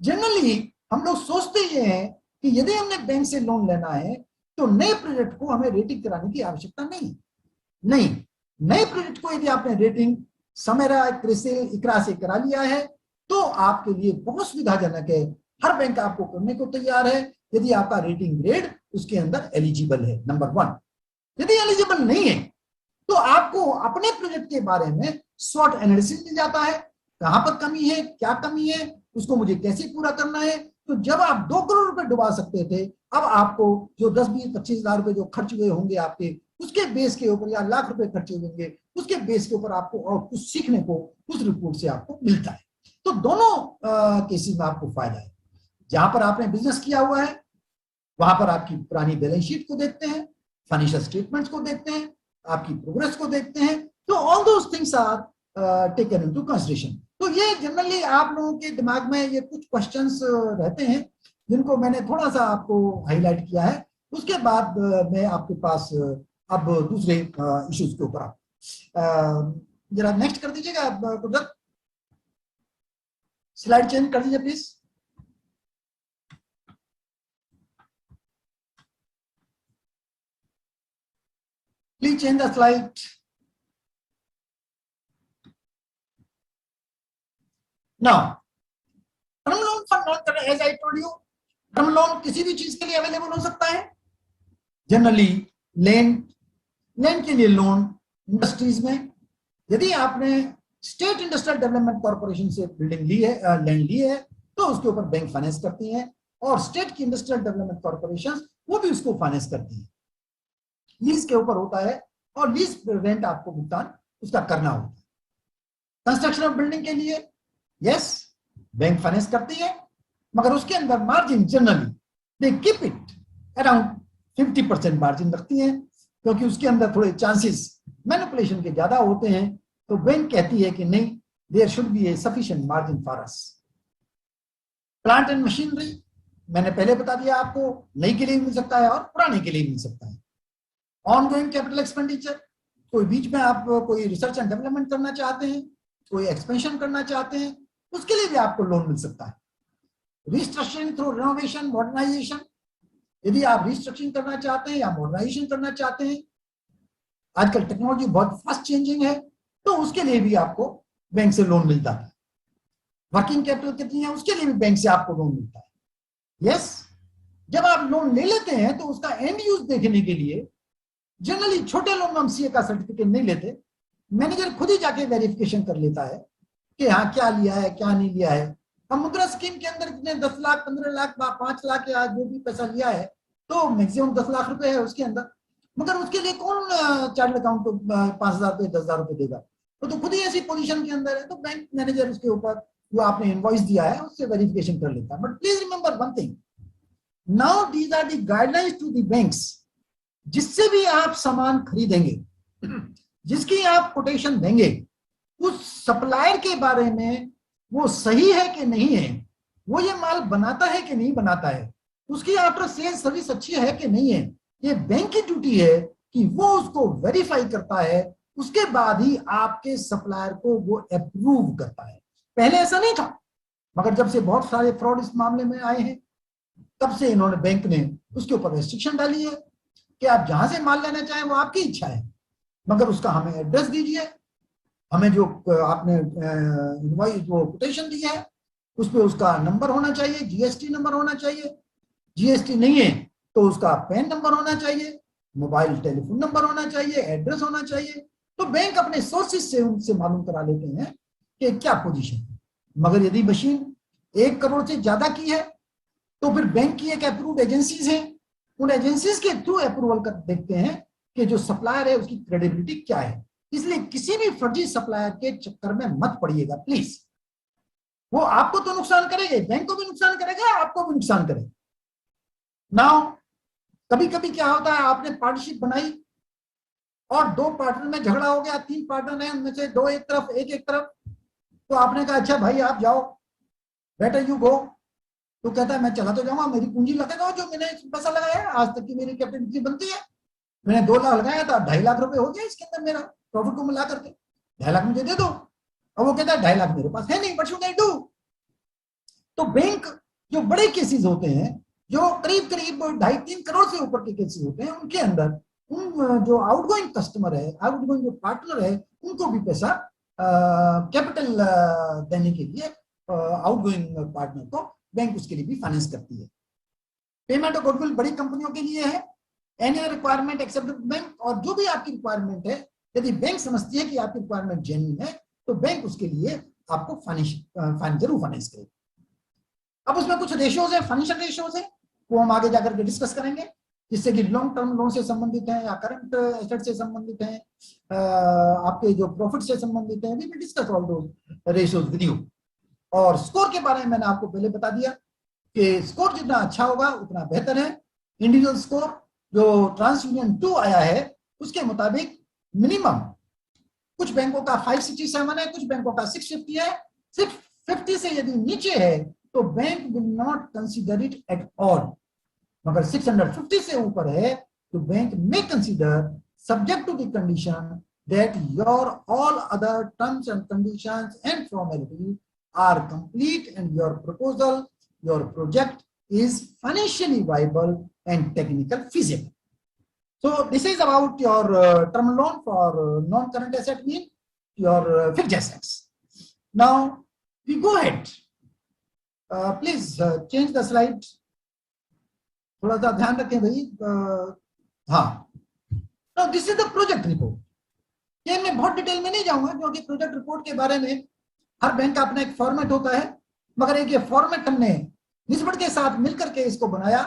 जनरली हम लोग सोचते ये हैं कि यदि हमने बैंक से लोन लेना है तो नए प्रोजेक्ट को हमें रेटिंग कराने की आवश्यकता नहीं। नए प्रोजेक्ट को यदि आपने रेटिंग समेरा, क्रिसिल, इकरा से करा लिया है तो आपके लिए बहुत सुविधाजनक है। हर बैंक आपको करने को तैयार है यदि आपका रेटिंग ग्रेड उसके अंदर एलिजिबल है, नंबर 1। यदि एलिजिबल नहीं है तो आपको अपने प्रोजेक्ट के बारे में स्वॉट एनालिसिस मिल जाता है, कहां पर कमी है, क्या कमी है, उसको मुझे कैसे पूरा करना है। तो जब आप 2 करोड़ रुपए डुबा सकते थे, अब आपको जो 10, 20, 25 हजार रुपए जो खर्च हुए होंगे आपके, उसके बेस के ऊपर, या लाख रुपए खर्चे होंगे उसके बेस के ऊपर आपको और कुछ सीखने को उस रिपोर्ट से आपको मिलता है। तो दोनों केसेस में आपको फायदा है। जहां पर आपने बिजनेस किया हुआ है वहां पर आपकी पुरानी बैलेंस शीट को देखते हैं, फाइनेंशियल स्टेटमेंट्स को देखते हैं, आपकी प्रोग्रेस को देखते हैं। तो all those things are taken into consideration. तो ये जनरली आप लोगों के दिमाग में ये कुछ क्वेश्चंस रहते हैं जिनको मैंने थोड़ा सा आपको हाईलाइट किया है। उसके बाद मैं आपके पास अब दूसरे इश्यूज के ऊपर जरा नेक्स्ट कर दीजिएगा कुदरत, स्लाइड चेंज कर दीजिए please. Please change the slide. Now, term loan fund note करें, as I told you, term loan किसी भी चीज के लिए अवेलेबल हो सकता है। जनरली लैंड के लिए लोन इंडस्ट्रीज में, यदि आपने स्टेट इंडस्ट्रियल डेवलपमेंट कॉर्पोरेशन से बिल्डिंग ली है, लैंड ली है, तो उसके ऊपर बैंक फाइनेंस करती है और स्टेट की इंडस्ट्रियल डेवलपमेंट कॉर्पोरेशन वो भी उसको फाइनेंस करती है। लीज के ऊपर होता है और लीज रेंट आपको भुगतान उसका करना होता है। कंस्ट्रक्शन ऑफ बिल्डिंग के लिए यस बैंक फाइनेंस करती है, मगर उसके अंदर margin generally they keep it around 50% margin रखती है, क्योंकि उसके अंदर थोड़े चांसेस मैनिपुलेशन के ज्यादा होते हैं। तो बैंक कहती है कि नहीं, there should be a sufficient margin for us. Plant and machinery मैंने पहले बता दिया आपको, नई के लिए मिल सकता है और पुराने के लिए मिल सकता है। ऑनगोइंग कैपिटल एक्सपेंडिचर, कोई बीच में आप कोई रिसर्च एंड डेवलपमेंट करना चाहते हैं, कोई एक्सपेंशन करना चाहते हैं, उसके लिए भी आपको लोन मिल सकता है। रिस्ट्रक्चरिंग थ्रू रिनोवेशन मॉडर्नाइजेशन, यदि आप रिस्ट्रक्चरिंग करना चाहते हैं या मॉडर्नाइजेशन करना चाहते हैं, आजकल टेक्नोलॉजी बहुत फास्ट चेंजिंग है, तो उसके लिए भी आपको बैंक से लोन मिलता है। वर्किंग कैपिटल कितनी है उसके लिए भी बैंक से आपको लोन मिलता है। यस, जब आप लोन ले लेते हैं तो उसका एंड यूज देखने के लिए जनरली छोटे लोन में हम सीए का सर्टिफिकेट नहीं लेते, मैनेजर खुद ही जाके वेरिफिकेशन कर लेता है कि हाँ क्या लिया है क्या नहीं लिया है। हम मुद्रा स्कीम के अंदर कितने 10 लाख 15 लाख 5 लाख या जो भी पैसा लिया है तो मैक्सिमम 10 लाख रुपए है उसके अंदर, मगर उसके लिए कौन चार्टर्ड अकाउंट को 5,000 रुपए 10,000 रुपए देगा? तो खुद ही ऐसी पोजीशन के अंदर है, तो बैंक मैनेजर उसके ऊपर जो आपने इनवॉइस दिया है उससे वेरिफिकेशन कर लेता है। But please remember one thing, now these are the guidelines to the banks. जिससे भी आप सामान खरीदेंगे, जिसकी आप कोटेशन देंगे, उस सप्लायर के बारे में वो सही है कि नहीं है, वो ये माल बनाता है कि नहीं बनाता है, उसकी आफ्टर सेल सर्विस अच्छी है कि नहीं है, ये बैंक की ड्यूटी है कि वो उसको वेरीफाई करता है, उसके बाद ही आपके सप्लायर को वो अप्रूव करता है। पहले ऐसा नहीं था, मगर जब से बहुत सारे फ्रॉड इस मामले में आए हैं, तब से इन्होंने बैंक ने उसके ऊपर रेस्ट्रिक्शन डाली है कि आप जहां से माल लेना चाहें वो आपकी इच्छा है, मगर उसका हमें एड्रेस दीजिए, हमें जो आपने इनवॉइस जो कोटेशन दी है उस पर उसका नंबर होना चाहिए, जीएसटी नंबर होना चाहिए, जीएसटी नहीं है तो उसका पैन नंबर होना चाहिए, मोबाइल टेलीफोन नंबर होना चाहिए, एड्रेस होना चाहिए। तो बैंक अपने सोर्सेज से उनसे मालूम करा लेते हैं कि क्या पोजीशन है। मगर यदि मशीन 1 करोड़ से ज्यादा की है तो फिर बैंक की एक अप्रूव्ड एजेंसीज है, उन एजेंसीज के थ्रू अप्रूवल कर देखते हैं कि जो सप्लायर है उसकी क्रेडिबिलिटी क्या है। इसलिए किसी भी फर्जी सप्लायर के चक्कर में मत पड़िएगा प्लीज। वो आपको तो नुकसान करेगा, बैंक को भी नुकसान करेगा, आपको भी नुकसान करेगा। नाउ कभी कभी क्या होता है, आपने पार्टनरशिप बनाई और 2 पार्टनर में झगड़ा हो गया, 3 पार्टनर हैं, उनमें से 2 एक तरफ, एक तरफ। तो आपने कहा अच्छा भाई आप जाओ, बेटर यू गो। तो कहता है मैं चला तो जाऊंगा, मेरी पूंजी लगेगा जो मैंने पैसा लगाया, आज तक की मेरी कैपिटल बनती है, मैंने 2 लाख लगाया था, 2.5 लाख रुपए हो गया इसके अंदर मेरा प्रॉफिट को मिला करके, 2.5 लाख मुझे दे दो। और वो कहता है 2.5 लाख मेरे पास है नहीं, बट यू कैन डू। तो बैंक जो बड़े केसेस होते हैं, जो करीब करीब 2.5-3 करोड़ से ऊपर के केसेस होते हैं, उनके अंदर उन जो आउटगोइंग कस्टमर है, आउटगोइंग जो पार्टनर है, उनको भी पैसा कैपिटल देने के लिए आउटगोइंग पार्टनर को बैंक उसके लिए भी फाइनेंस करती है। पेमेंट ऑफ गुडविल बड़ी कंपनियों के लिए है, एनी रिक्वायरमेंट एक्सेप्ट बैंक। और जो भी आपकी रिक्वायरमेंट है, यदि बैंक समझती है कि आपकी रिक्वायरमेंट जेन्युइन है तो बैंक उसके लिए आपको जरूर फाइनेंस करेगी। अब उसमें कुछ रेशियोज है, फाइनेंशियल रेशियोज है, वो हम आगे जाकर के डिस्कस करेंगे, जिससे कि लॉन्ग टर्म लोन से संबंधित है या करंट एसेट से संबंधित है, आपके जो प्रॉफिट से संबंधित है, we will discuss all those ratios with you. और स्कोर के बारे में मैंने आपको पहले बता दिया कि स्कोर जितना अच्छा होगा उतना बेहतर है। इंडिविजुअल स्कोर जो ट्रांस यूनियन 2 आया है उसके मुताबिक मिनिमम कुछ बैंकों का 567 है, कुछ बैंकों का 650 है। 650 से यदि नीचे है तो bank will not consider it at all, मगर 650 से ऊपर है तो bank may consider subject to the condition that your all other terms and conditions and formality are complete and your proposal, your project is financially viable and technically feasible. So this is about your term loan for non-current asset, mean your fixed assets. Now we go ahead. Please change the slide. थोड़ा सा ध्यान रखें भाई। हाँ, now this is the project report. ये मैं बहुत detail में नहीं जाऊंगा क्योंकि प्रोजेक्ट रिपोर्ट के बारे में हर बैंक का अपना एक फॉर्मेट होता है, मगर एक ये फॉर्मेट हमने निस्बत के साथ मिलकर के इसको बनाया,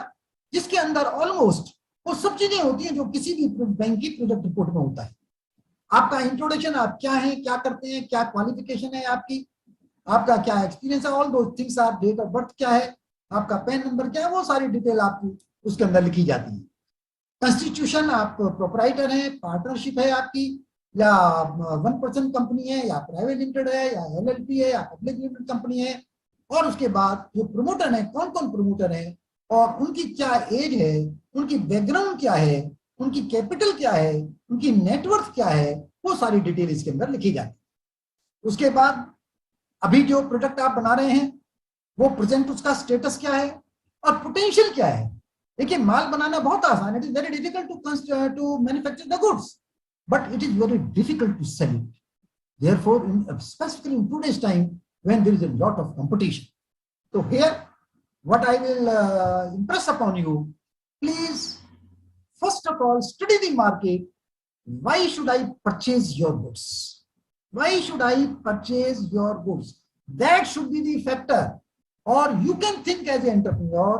जिसके अंदर ऑलमोस्ट वो सब चीजें होती हैं जो किसी भी बैंक की प्रोजेक्ट रिपोर्ट में होता है। आपका इंट्रोडक्शन, आप क्या हैं, क्या करते हैं, क्या क्वालिफिकेशन है आपकी, आपका क्या एक्सपीरियंस है, ऑल दोस थिंग्स, आप डेट ऑफ बर्थ क्या है, आपका पैन नंबर क्या है, वो सारी डिटेल आपकी उसके अंदर लिखी जाती है। कंस्टिट्यूशन, आप प्रोपराइटर हैं, पार्टनरशिप है आपकी, या 1% कंपनी है, या प्राइवेट लिमिटेड है, या LLP है, या पब्लिक लिमिटेड कंपनी है। और उसके बाद जो प्रमोटर है, कौन कौन प्रमोटर है और उनकी क्या एज है, उनकी बैकग्राउंड क्या है, उनकी कैपिटल क्या है, उनकी नेटवर्थ क्या है, वो सारी डिटेल इसके अंदर लिखी जाती है। उसके बाद अभी जो प्रोडक्ट आप बना रहे हैं वो प्रेजेंट उसका स्टेटस क्या है और पोटेंशियल क्या है। देखिए, माल बनाना बहुत आसान है, it is very difficult to manufacture the goods, but it is very difficult to sell it. Therefore, specifically in today's time when there is a lot of competition. So here, what I will impress upon you, please, first of all, study the market. Why should I purchase your goods? Why should I purchase your goods? That should be the factor. Or you can think as an entrepreneur,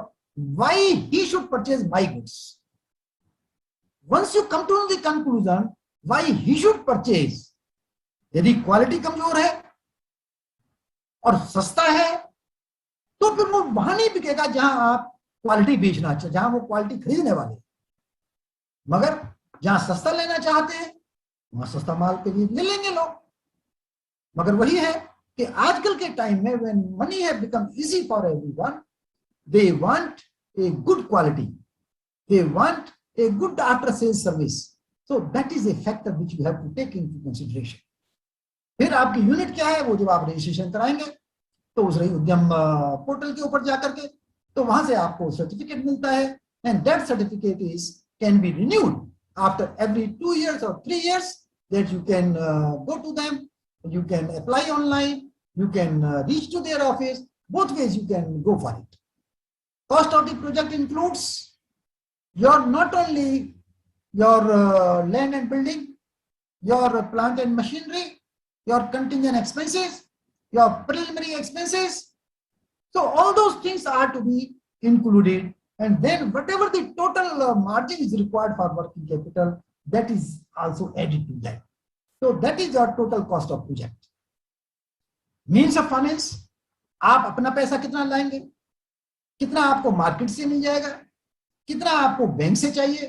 why he should purchase my goods. Once you come to the conclusion why he should purchase, यदि quality कमजोर है और सस्ता है तो फिर वो वहां नहीं बिकेगा जहां आप क्वालिटी बेचना चाहते, जहां वो क्वालिटी खरीदने वाले। मगर जहां सस्ता लेना चाहते हैं वहां सस्ता माल के लिए ले लेंगे लोग। मगर वही है कि आजकल के टाइम में when money has become easy for everyone, they want a good quality, they want a good after sales service, so that is a factor which you have to take into consideration. फिर आपकी unit क्या है, वो जब आप registration कराएंगे तो उस उद्यम पोर्टल के ऊपर जाकर के तो वहां से आपको सर्टिफिकेट मिलता है, and that certificate is can be renewed after every 2 years or 3 years, that you can go to them, you can apply online, you can reach to their office, both ways you can go for it. Cost of the project includes your not only your land and building, your plant and machinery, your contingent expenses, your preliminary expenses. So all those things are to be included, and then whatever the total margin is required for working capital, that is also added to that. So that is your total cost of project. Means of finance, आप अपना पैसा कितना लाएंगे, कितना आपको market से मिल जाएगा, कितना आपको बैंक से चाहिए,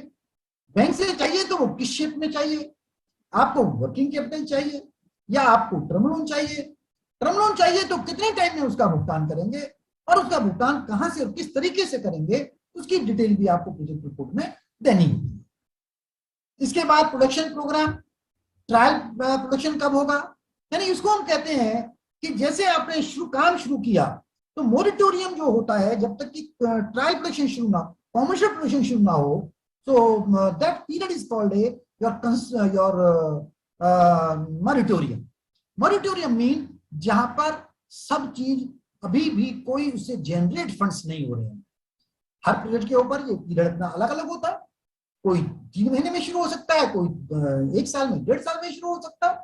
बैंक से चाहिए तो वो किस शेप में चाहिए, आपको वर्किंग कैपिटल चाहिए या आपको टर्म लोन चाहिए, टर्म लोन चाहिए तो कितने टाइम में उसका भुगतान करेंगे और उसका भुगतान कहां से और किस तरीके से करेंगे, उसकी डिटेल भी आपको प्रोजेक्ट रिपोर्ट में देनी होगी। इसके बाद प्रोडक्शन प्रोग्राम, ट्रायल प्रोडक्शन कब होगा, यानी इसको हम कहते हैं कि जैसे आपने काम शुरू किया तो मोरिटोरियम जो होता है जब तक कि ट्रायल प्रोडक्शन शुरू ना, कॉमर्शियल प्रोडक्शन शुरू ना हो, so that period is called your moratorium. Moratorium mean जहां पर सब चीज अभी भी कोई उससे जनरेट फंड्स नहीं हो रहे हैं। हर प्रोजेक्ट के ऊपर ये पीरियड अपना अलग अलग होता है, कोई 3 महीने में शुरू हो सकता है, कोई 1 साल में, 1.5 साल में शुरू हो सकता है,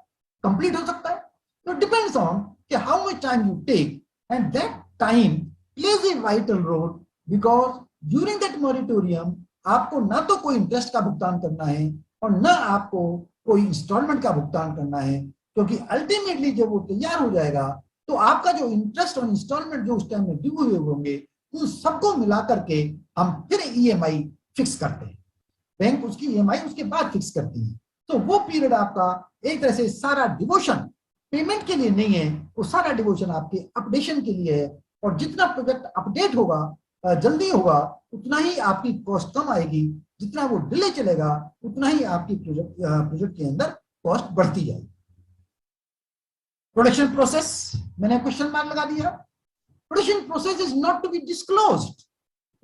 कंप्लीट हो सकता है। तो डिपेंड्स ऑन कि how much time you take, and that time plays a vital role, because during that moratorium आपको ना तो कोई इंटरेस्ट का भुगतान करना है और ना आपको कोई इंस्टॉलमेंट का भुगतान करना है, क्योंकि अल्टीमेटली जब वो तैयार हो जाएगा तो आपका जो इंटरेस्ट और इंस्टॉलमेंट जो उस टाइम में ड्यू हुए होंगे उन सबको मिला करके हम फिर ईएमआई फिक्स करते हैं। बैंक उसकी ईएमआई उसके बाद फिक्स करती है। तो वो पीरियड आपका एक तरह से सारा डिवोशन पेमेंट के लिए नहीं है, वो सारा डिवोशन आपके अपडेशन के लिए है, और जितना प्रोजेक्ट अपडेट होगा, जल्दी होगा, उतना ही आपकी कॉस्ट कम आएगी, जितना वो डिले चलेगा उतना ही आपकी प्रोजेक्ट के अंदर कॉस्ट बढ़ती जाएगी। प्रोडक्शन प्रोसेस, मैंने क्वेश्चन मार्क लगा दिया। Production process is not to be disclosed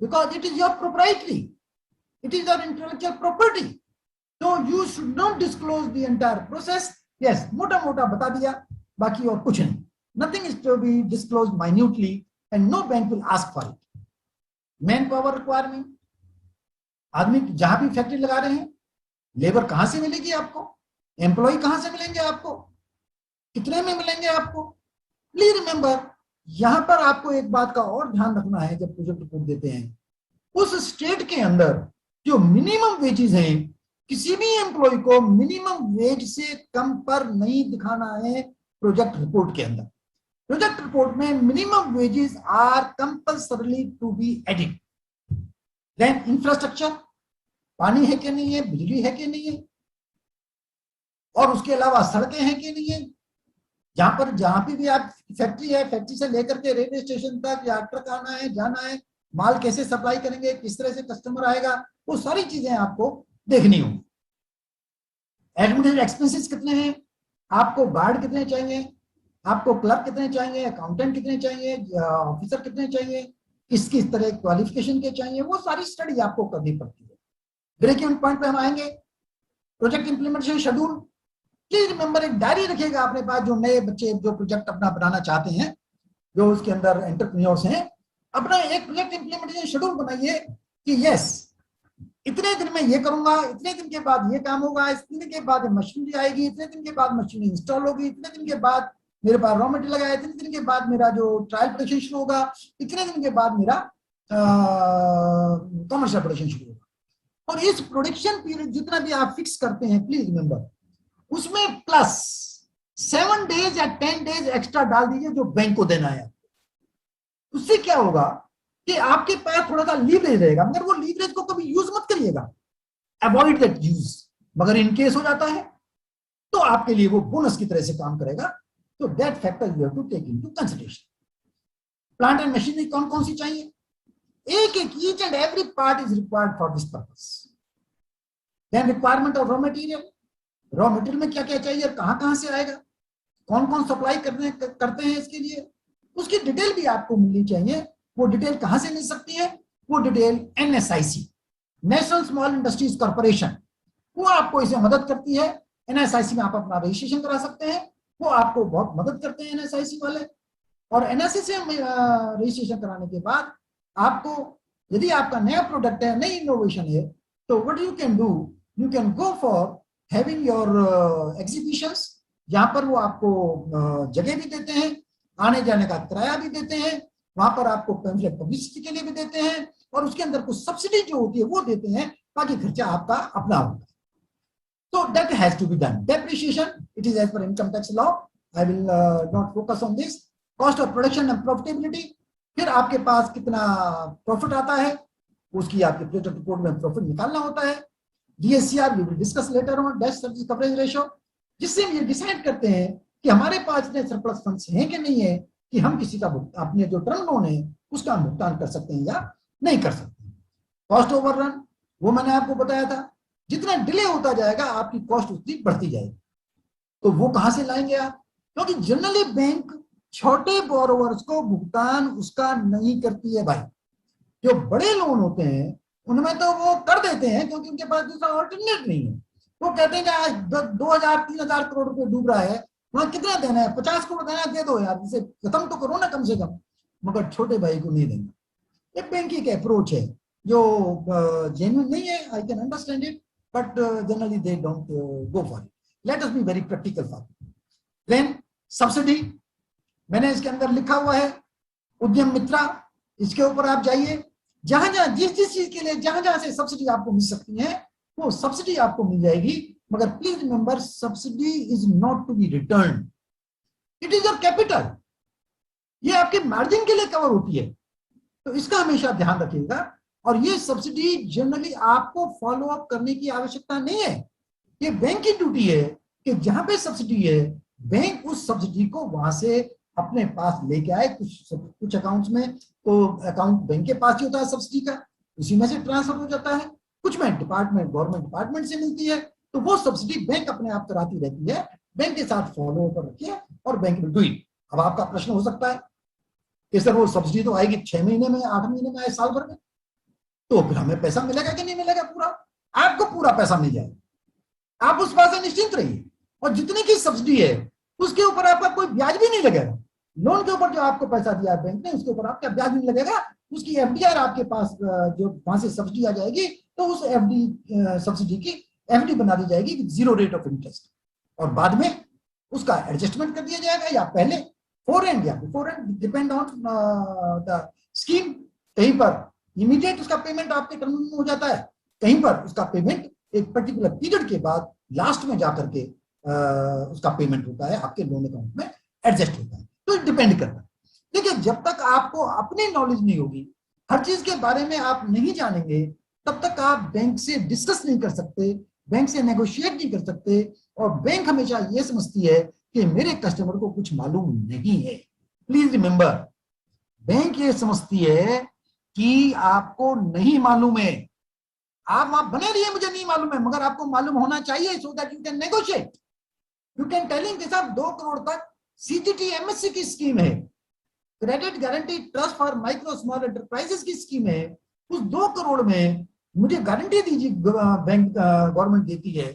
because it is your proprietary, it is your intellectual property, so you should not disclose the entire process. Yes, मोटा मोटा बता दिया, बाकी और कुछ नहीं। Nothing is to be disclosed minutely and no bank will ask for it. Man power requirement, आदमी जहां भी फैक्ट्री लगा रहे हैं लेबर कहां से मिलेगी आपको, एम्प्लॉय कहां से मिलेंगे आपको, कितने में मिलेंगे आपको। प्लीज रिमेंबर, यहां पर आपको एक बात का और ध्यान रखना है, जब प्रोजेक्ट रिपोर्ट देते हैं उस स्टेट के अंदर जो मिनिमम वेजेस हैं, किसी भी एम्प्लॉय को मिनिमम वेज से कम पर नहीं दिखाना है प्रोजेक्ट रिपोर्ट के अंदर। प्रोजेक्ट रिपोर्ट में minimum wages are compulsorily to be added. Then infrastructure, पानी है कि नहीं है, बिजली है कि नहीं है, और उसके अलावा सड़कें हैं कि नहीं है। जहां पे भी आप फैक्ट्री है, फैक्ट्री से लेकर के रेलवे स्टेशन तक या ट्रक आना है जाना है, माल कैसे सप्लाई करेंगे, किस तरह से कस्टमर आएगा, वो सारी चीजें आपको देखनी होंगी। एडमिनिस्ट्रेटिव एक्सपेंसेस कितने हैं, आपको गार्ड कितने चाहिए, आपको क्लर्क कितने चाहिए, अकाउंटेंट कितने चाहिए, ऑफिसर कितने चाहिए, किस किस तरह क्वालिफिकेशन के चाहिए, वो सारी स्टडी आपको करनी पड़ती है। ब्रेक इवन पॉइंट पे हम आएंगे। Project implementation schedule, please remember, एक डायरी रखिएगा अपने पास, जो नए बच्चे जो प्रोजेक्ट अपना बनाना चाहते हैं, जो उसके अंदर एंटरप्रेन्योर्स हैं, अपना एक प्रोजेक्ट इंप्लीमेंटेशन शेड्यूल बनाइए कि यस इतने दिन में ये करूंगा, इतने दिन के बाद ये काम होगा, इतने दिन के बाद मशीनरी आएगी, इतने दिन के बाद मशीनरी इंस्टॉल होगी, इतने दिन के बाद मेरे पास रॉ मटेरियल लगाया, इतने दिन के बाद मेरा जो ट्रायल प्रोडक्शन शुरू होगा, इतने दिन के बाद मेरा कमर्शियल प्रोडक्शन शुरू होगा। और इस प्रोडक्शन पीरियड जितना भी आप फिक्स करते हैं, प्लीज रिमेंबर, उसमें प्लस 7 डेज या 10 डेज एक्स्ट्रा डाल दीजिए जो बैंक को देना है। उससे क्या होगा कि आपके पास थोड़ा सा लीवरेज रहेगा, मगर वो लीवरेज को कभी यूज मत करिएगा, अवॉइड दैट यूज। मगर इन केस हो जाता है तो आपके लिए वो बोनस की तरह से काम करेगा। तो that factor you have to take into consideration. Plant and machinery कौन कौन सी चाहिए? एक एक each and every part is required for this purpose. Then requirement of raw material, raw material में क्या क्या चाहिए, कहां कहां से आएगा, कौन कौन सप्लाई करते हैं इसके लिए, उसकी डिटेल भी आपको मिलनी चाहिए। वो डिटेल कहां से मिल सकती है? वो detail NSIC, national small industries corporation, वो आपको इसमें मदद करती है। एनएसआईसी में आप अपना रजिस्ट्रेशन करा सकते हैं, वो आपको बहुत मदद करते हैं एनएसआईसी वाले। और एनएसआईसी में रजिस्ट्रेशन कराने के बाद आपको, यदि आपका नया प्रोडक्ट है, नई इनोवेशन है, तो what you can do, you can go for having your exhibitions, जहां पर वो आपको जगह भी देते हैं, आने जाने का किराया भी देते हैं, वहां पर आपको पैम्फलेट पब्लिसिटी के लिए भी देते हैं, और उसके अंदर कुछ सब्सिडी जो होती है वो देते हैं, बाकी खर्चा आपका अपना होता है। So that has to be done. Depreciation, it is as per income tax law. I will not focus on this. Cost of production and profitability. फिर आपके पास कितना प्रॉफिट आता है, उसकी आपके प्रोजेक्ट रिपोर्ट में प्रॉफिट निकालना होता है। DSCR we will discuss later on, debt service coverage ratio, जिससे हम ये डिसाइड करते हैं कि हमारे पास इतने सरप्लस फंड्स हैं कि नहीं है कि हम किसी का अपने जो टर्म लोन है उसका भुगतान कर सकते हैं या नहीं कर सकते। कॉस्ट ओवररन, वो मैंने आपको बताया था, जितना डिले होता जाएगा आपकी कॉस्ट उतनी बढ़ती जाएगी। तो वो कहां से लाएंगे आप? क्योंकि जनरली बैंक छोटे बोरोवर्स को भुगतान उसका नहीं करती है भाई। जो बड़े लोन होते हैं उनमें तो वो कर देते हैं, क्योंकि उनके पास दूसरा ऑल्टरनेट नहीं है। वो कहते हैं कि आज 2000-3000 करोड़ रुपए डूब रहा है, वहां कितना देना है, 50 करोड़ देना है, दे दो यार, इसे खत्म तो करो ना कम से कम, मगर छोटे भाई को नहीं देना। ये बैंक की एक अप्रोच है जो जेन्युइन नहीं है, I can understand it, but generally they don't go for it. Let us be very practical for it. Then subsidy, मैंने इसके अंदर लिखा हुआ है उद्यम मित्रा, इसके ऊपर आप जाइए, जहां जहां जिस जिस चीज के लिए जहां जहां से सब्सिडी आपको मिल सकती है वो सब्सिडी आपको मिल जाएगी। मगर please remember, subsidy is not to be return, it is your capital. ये आपके मार्जिन के लिए कवर होती है, तो इसका हमेशा ध्यान रखिएगा। और ये सब्सिडी जनरली आपको फॉलो अप करने की आवश्यकता नहीं है। ये बैंक की ड्यूटी है कि जहां पे सब्सिडी है बैंक उस सब्सिडी को वहां से अपने पास लेके आए। कुछ अकाउंट्स में तो अकाउंट बैंक के पास ही होता है सब्सिडी का, उसी में से ट्रांसफर हो जाता है। कुछ में डिपार्टमेंट, गवर्नमेंट डिपार्टमेंट से मिलती है, तो वो सब्सिडी बैंक अपने आप कराती रहती है। बैंक के साथ फॉलो अप रखिए और बैंक विल डू इट। अब आपका प्रश्न हो सकता है कि सर वो सब्सिडी तो आएगी 6 महीने में, 8 महीने में, साल भर में, तो फिर हमें पैसा मिलेगा कि नहीं मिलेगा? पूरा आपको पूरा पैसा मिल जाएगा, आप उस बात से निश्चिंत रहिए। और जितनी की सब्सिडी है उसके ऊपर आपका कोई ब्याज भी नहीं लगेगा। लोन के ऊपर जो आपको पैसा दिया बैंक ने उसके ऊपर आपका ब्याज नहीं लगेगा। उसकी एफडीआर आपके पास जो वहां से सब्सिडी आ जाएगी, तो उस एफडी सब्सिडी की एफडी बना दी जाएगी विद 0 रेट ऑफ इंटरेस्ट, और बाद में उसका एडजस्टमेंट कर दिया जाएगा, या पहले फोरहैंड या beforehand, depend on the scheme. कहीं पर इमीडिएट उसका पेमेंट आपके टर्म में हो जाता है, कहीं पर उसका पेमेंट एक पर्टिकुलर पीरियड के बाद लास्ट में जाकर के उसका पेमेंट होता है, आपके लोन अकाउंट में एडजस्ट होता है। तो डिपेंड करता है। देखिए, जब तक आपको अपनी नॉलेज नहीं होगी, हर चीज के बारे में आप नहीं जानेंगे, तब तक आप बैंक से डिस्कस नहीं कर सकते, बैंक से नेगोशिएट नहीं कर सकते। और बैंक हमेशा ये समझती है कि मेरे कस्टमर को कुछ मालूम नहीं है। प्लीज रिमेंबर, बैंक ये समझती है कि आपको नहीं मालूम है। आप बने रहिए मुझे नहीं मालूम है, मगर आपको मालूम होना चाहिए, so that you can negotiate. You can telling के साथ 2 करोड़ तक सीजीटी एमएससी की स्कीम है, credit guarantee trust for micro small enterprises की स्कीम है। उस 2 करोड़ में मुझे गारंटी दीजिए, बैंक गवर्नमेंट देती है,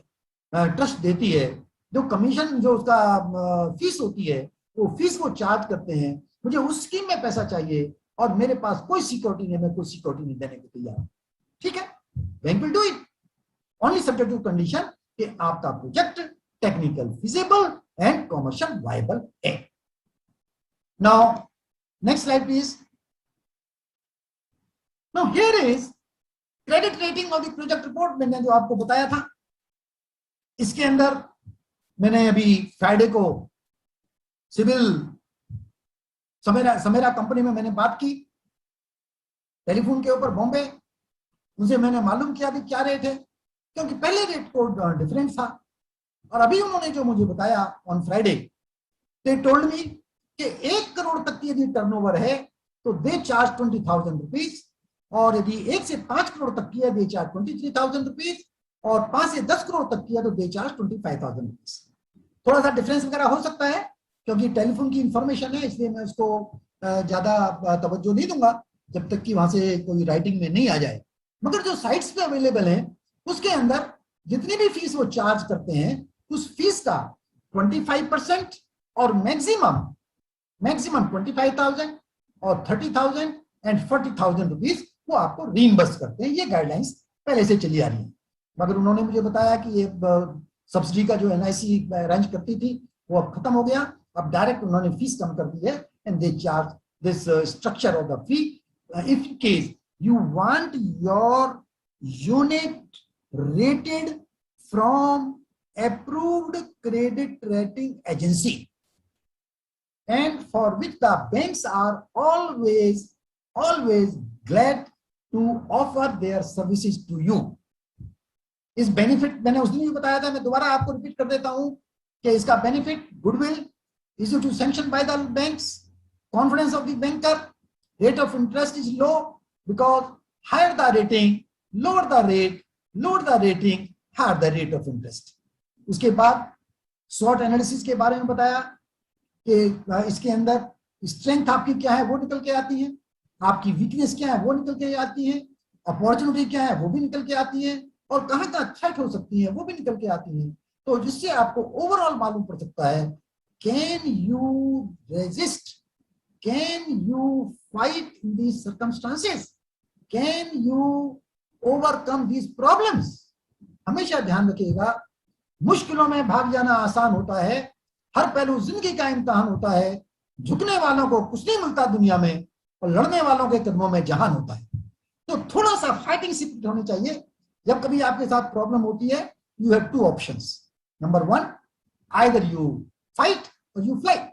ट्रस्ट देती है, जो कमीशन जो उसका फीस होती है वो फीस वो चार्ज करते हैं। मुझे उस स्कीम में पैसा चाहिए और मेरे पास कोई सिक्योरिटी नहीं, मैं कोई सिक्योरिटी नहीं देने को तैयार। ठीक है, bank will do it only subject to condition कि आपका project technical feasible and commercial viable है। Now next slide please. Now here is credit rating of the project report. मैंने जो आपको बताया था, इसके अंदर मैंने अभी फ्राइडे को सिविल समेरा कंपनी में मैंने बात की टेलीफोन के ऊपर बॉम्बे। उनसे मैंने मालूम किया भी क्या रेट है, क्योंकि पहले रेट को डिफरेंट था, और अभी उन्होंने जो मुझे बताया on Friday, they told me कि 1 करोड़ तक की यदि टर्नओवर है तो दे चार्ज 20,000 रुपीज, और यदि 1 से 5 करोड़ तक की है दे चार्ज 23,000 रुपीज, और 5 से 10 करोड़ तक की है तो दे चार्ज 25,000 रुपीज। थोड़ा सा डिफरेंस वगैरह हो सकता है, क्योंकि टेलीफोन की इंफॉर्मेशन है, इसलिए मैं उसको ज्यादा तवज्जो नहीं दूंगा जब तक कि वहां से कोई राइटिंग में नहीं आ जाए। मगर जो साइट्स पे अवेलेबल है उसके अंदर जितनी भी फीस वो चार्ज करते हैं, उस फीस का 25% और मैक्सिमम 25,000 और 30,000 एंड 40,000 रुपीज वो आपको रीइंबर्स करते हैं। ये गाइडलाइंस पहले से चली आ रही है, मगर उन्होंने मुझे बताया कि ये सब्सिडी का जो एनआईसी अरेंज करती थी वो अब खत्म हो गया, अब डायरेक्ट उन्होंने फीस कम कर दी है, and they charge this structure of the fee if in case you want your unit rated from approved credit rating agency, and for which the banks are always glad to offer their services to you. इस benefit मैंने उस दिन भी बताया था, मैं दोबारा आपको रिपीट कर देता हूं कि इसका benefit goodwill issue to sanction by the banks, confidence of the banker, rate of interest is low because higher the rating lower the rate, lower the rating higher the rate of interest. उसके बाद short analysis के बारे में बताया कि इसके अंदर strength आपकी क्या है वो निकल के आती है, आपकी वीकनेस क्या है वो निकल के आती है, अपॉर्चुनिटी क्या है वो भी निकल के आती है, और कहाँ कहाँ थ्रेट हो सकती है वो भी निकल के आती है। तो जिससे आपको ओवरऑल मालूम पड़ सकता है can you resist, can you fight in these circumstances, can you overcome these problems. हमेशा ध्यान रखिएगा, मुश्किलों में भाग जाना आसान होता है, हर पहलू जिंदगी का इम्तिहान होता है, झुकने वालों को कुछ नहीं मिलता दुनिया में, और लड़ने वालों के कदमों में जहान होता है। तो थोड़ा सा फाइटिंग स्पिरिट होनी चाहिए। जब कभी आपके साथ प्रॉब्लम होती है, you have 2 options. Number 1, either you fight और you flight.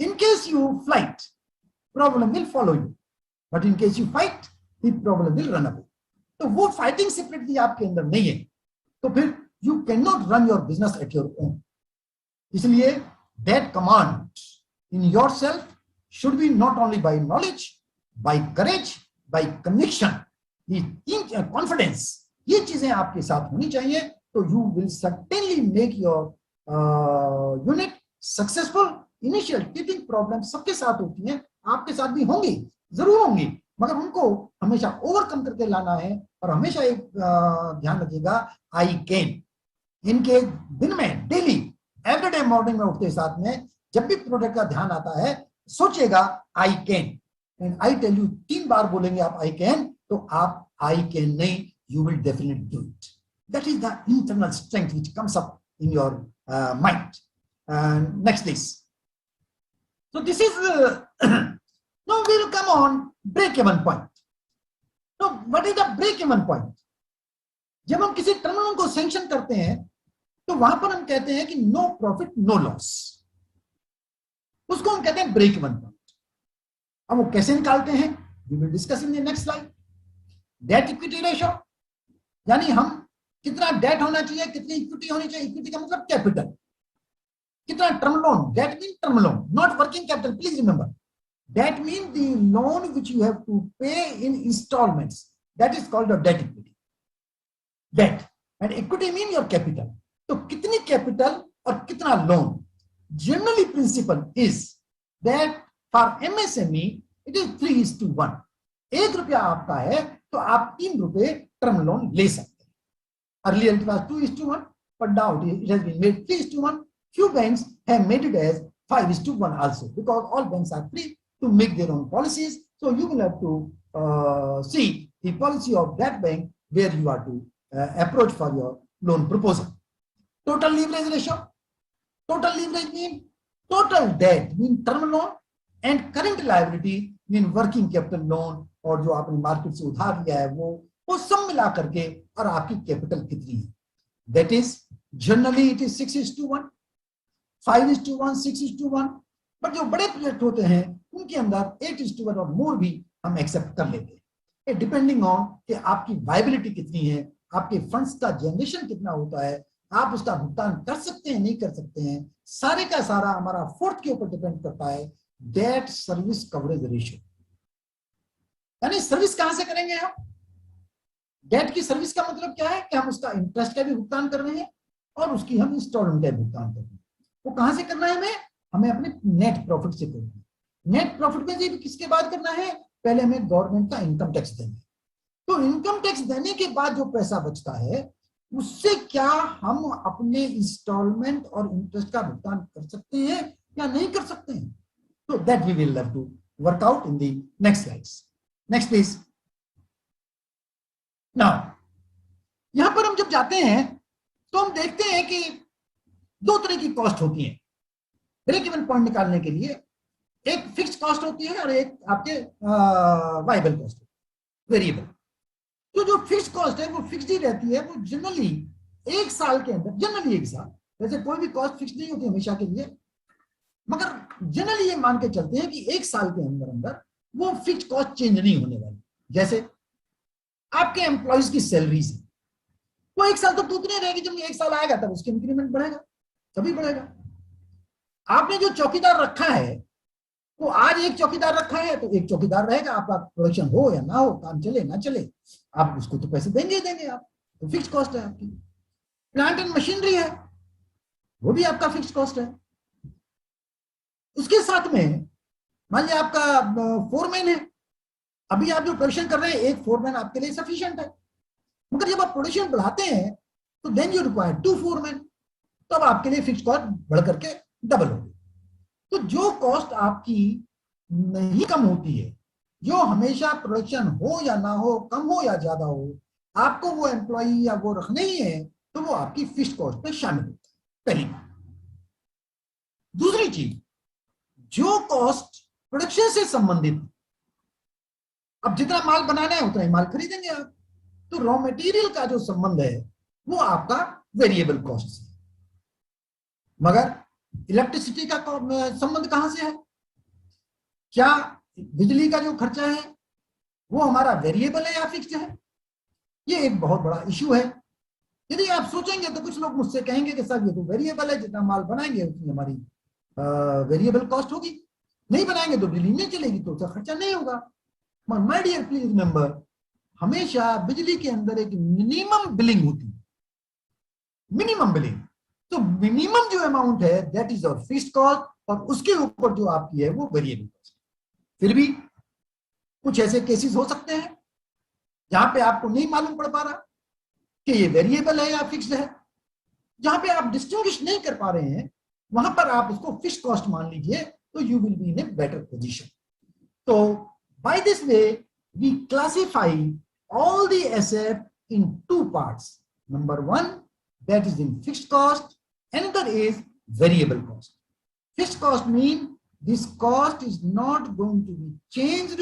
In case you flight, problem will follow you, but in case you fight, the problem will run away. तो वो फाइटिंग स्पिरिट भी आपके अंदर नहीं है, तो फिर you cannot run your business at your own. इसलिए that command in yourself should be not only by knowledge, by courage, by conviction, confidence. ये चीजें आपके साथ होनी चाहिए, तो you will certainly make your unit successful. Initial teething problems सबके साथ होती हैं, आपके साथ भी होंगी, जरूर होंगी, मगर उनको हमेशा ओवरकम करके लाना है। और हमेशा एक ध्यान रखिएगा, आई कैन। इनके दिन में डेली एवरीडे मॉर्निंग में उठते साथ में जब भी प्रोडक्ट का ध्यान आता है, सोचिएगा I can, and I tell you 3 बार बोलेंगे आप आई कैन, तो आप आई कैन नहीं, you will definitely do it. That is the internal strength which comes up in your mind. Next this, so this is now we will come on break even point. So what is the break even point? जब हम किसी term loan को sanction करते हैं तो वहां पर हम कहते हैं कि नो प्रॉफिट नो लॉस, उसको हम कहते हैं ब्रेक इवन पॉइंट। अब वो कैसे निकालते हैं, we will discuss in the next slide. Debt equity ratio, यानी हम कितना डेट होना चाहिए, कितनी इक्विटी होनी चाहिए। इक्विटी का मतलब कैपिटल, कितना term loan, debt mean term loan, not working capital, please remember. Debt mean the loan which you have to pay in installments, that is called the debt equity. Debt and equity mean your capital. तो कितनी capital और कितना loan. Generally principle is that for MSME it is 3:1। 1 रुपया आपका है तो आप 3 रुपए टर्म लोन ले सकते हैं। Earlier it was 2:1, but now it has been made 3:1. Few banks have made it as 5:1 also, because all banks are free to make their own policies. So you will have to see the policy of that bank where you are to approach for your loan proposal. Total leverage ratio. Total leverage mean total debt mean term loan, and current liability mean working capital loan और जो आपने market से उधार लिया है वो सब मिला करके और आपकी कैपिटल कितनी है। That is generally it is 6:1, 5:1, 6:1, but जो बड़े प्रोजेक्ट होते हैं उनके अंदर 8:1 और मोर भी हम एक्सेप्ट कर लेते हैं, डिपेंडिंग ऑन कि आपकी वायबिलिटी कितनी है, आपके फंड्स का जनरेशन कितना होता है, आप उसका भुगतान कर सकते हैं नहीं कर सकते हैं, सारे का सारा हमारा फोर्थ के ऊपर डिपेंड करता है, डेट सर्विस कवरेज रेशियो। यानी सर्विस कहां से करेंगे आप? डेट की सर्विस का मतलब क्या है कि हम उसका इंटरेस्ट का भी भुगतान कर रहे हैं और उसकी हम इंस्टॉलमेंट का भी भुगतान कर रहे हैं। वो कहां से करना है? हमें अपने नेट प्रॉफिट से करना है। नेट प्रॉफिट में भी किसके बाद करना है? पहले हमें गवर्नमेंट का इनकम टैक्स देना है। तो इनकम टैक्स देने के बाद जो पैसा बचता है उससे क्या हम अपने इंस्टॉलमेंट और इंटरेस्ट का भुगतान कर सकते हैं या नहीं कर सकते हैं? तो that we will have to work out in the next slides. Next please. Now यहां पर हम जब जाते हैं तो हम देखते हैं कि दो तरह की कॉस्ट होती है ब्रेक इवन पॉइंट निकालने के लिए। एक फिक्स्ड कॉस्ट होती है और एक आपके वायबल कॉस्ट, वेरिएबल। तो जो फिक्स्ड कॉस्ट है वो फिक्स्ड ही रहती है, वो जनरली एक साल के अंदर, जनरली एक साल, वैसे कोई भी कॉस्ट फिक्स नहीं होती हमेशा के लिए, मगर जनरली ये मान के चलते हैं कि एक साल के अंदर अंदर वो फिक्स्ड कॉस्ट चेंज नहीं होने वाली। जैसे आपके एम्प्लॉयज की सैलरीज है, वो एक साल तक उतनी रहेगी, जब एक साल आएगा तब उसकी इंक्रीमेंट बढ़ेगा, तभी बढ़ेगा। आपने जो चौकीदार रखा है वो आज एक चौकीदार रखा है तो एक चौकीदार रहेगा, आपका प्रोडक्शन हो या ना हो, काम चले ना चले, आप उसको तो पैसे देंगे ही देंगे आप, तो फिक्स कॉस्ट है आपकी। प्लांट एंड मशीनरी है, वो भी आपका फिक्स कॉस्ट है। उसके साथ में मान लिया आपका फोरमैन है, अभी आप जो प्रोडक्शन कर रहे हैं एक फोरमैन आपके लिए सफिशिएंट है, मगर जब आप प्रोडक्शन बढ़ाते हैं तो देन यू रिक्वायर 2 फोरमैन, तो अब आपके लिए फिक्स कॉस्ट बढ़ करके डबल होगी। तो जो कॉस्ट आपकी नहीं कम होती है, जो हमेशा प्रोडक्शन हो या ना हो, कम हो या ज्यादा हो, आपको वो एम्प्लॉई या वो रखने ही है, तो वो आपकी फिक्स्ड कॉस्ट में शामिल होता है, पहली बात। दूसरी चीज, जो कॉस्ट प्रोडक्शन से संबंधित, अब जितना माल बनाना है उतना ही माल खरीदेंगे आप, तो रॉ मटेरियल का जो संबंध है वो आपका वेरिएबल कॉस्ट से। मगर इलेक्ट्रिसिटी का संबंध कहां से है? क्या बिजली का जो खर्चा है वो हमारा वेरिएबल है या फिक्स्ड है? ये एक बहुत बड़ा इश्यू है। यदि आप सोचेंगे तो कुछ लोग मुझसे कहेंगे कि सर ये तो वेरिएबल है, जितना माल बनाएंगे उतनी हमारी वेरिएबल कॉस्ट होगी, नहीं बनाएंगे तो बिजली नहीं चलेगी तो उसका खर्चा नहीं होगा। माय डियर प्लीज रिमेंबर, हमेशा बिजली के अंदर एक मिनिमम बिलिंग होती है, मिनिमम बिलिंग। तो मिनिमम जो अमाउंट है that is your fixed cost, और उसके ऊपर जो आपकी है वो वेरिएबल कॉस्ट। फिर भी कुछ ऐसे केसेस हो सकते हैं जहां पे आपको नहीं मालूम पड़ पा रहा कि ये वेरिएबल है या फिक्स्ड है, जहां पे आप डिस्टिंग्विश नहीं कर पा रहे हैं, वहां पर आप उसको फिक्स्ड कॉस्ट मान लीजिए, तो you will be in a better position. तो by this way we classify all the asset in 2 parts. Number 1, that is in fixed cost. Another is variable cost. Fixed cost means this cost is not going to be changed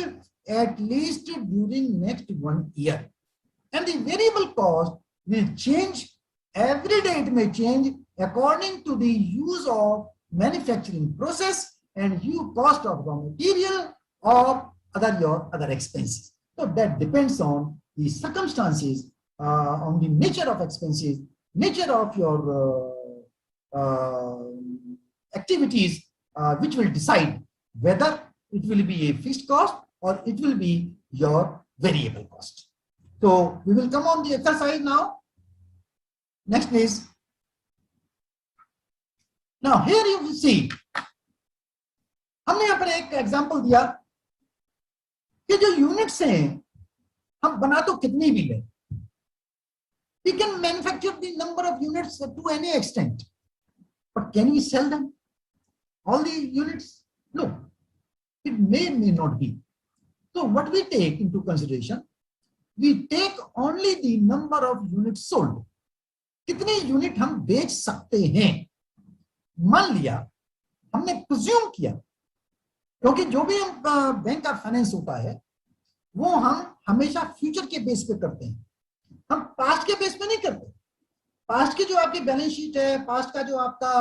at least during next 1 year. And the variable cost will change every day. It may change according to the use of manufacturing process and cost of raw material or your other expenses. So that depends on the circumstances, on the nature of expenses, nature of your activities, which will decide whether it will be a fixed cost or it will be your variable cost. So we will come on the exercise now. Next please. Now here you will see, हमने यहाँ पर एक example दिया कि जो units हैं हम बना तो कितनी भी लें, we can manufacture the number of units to any extent, but can we sell them all the units? No, it may not be. So what we take into consideration, we take only the number of units sold. कितने unit हम बेच सकते हैं। मान लिया हमने presume किया, क्योंकि जो भी हम बैंक का फाइनेंस होता है वो हम हमेशा फ्यूचर के बेस पे करते हैं, हम पास्ट के बेस पे नहीं करते। पास्ट की जो आपकी बैलेंस शीट है, पास्ट का जो आपका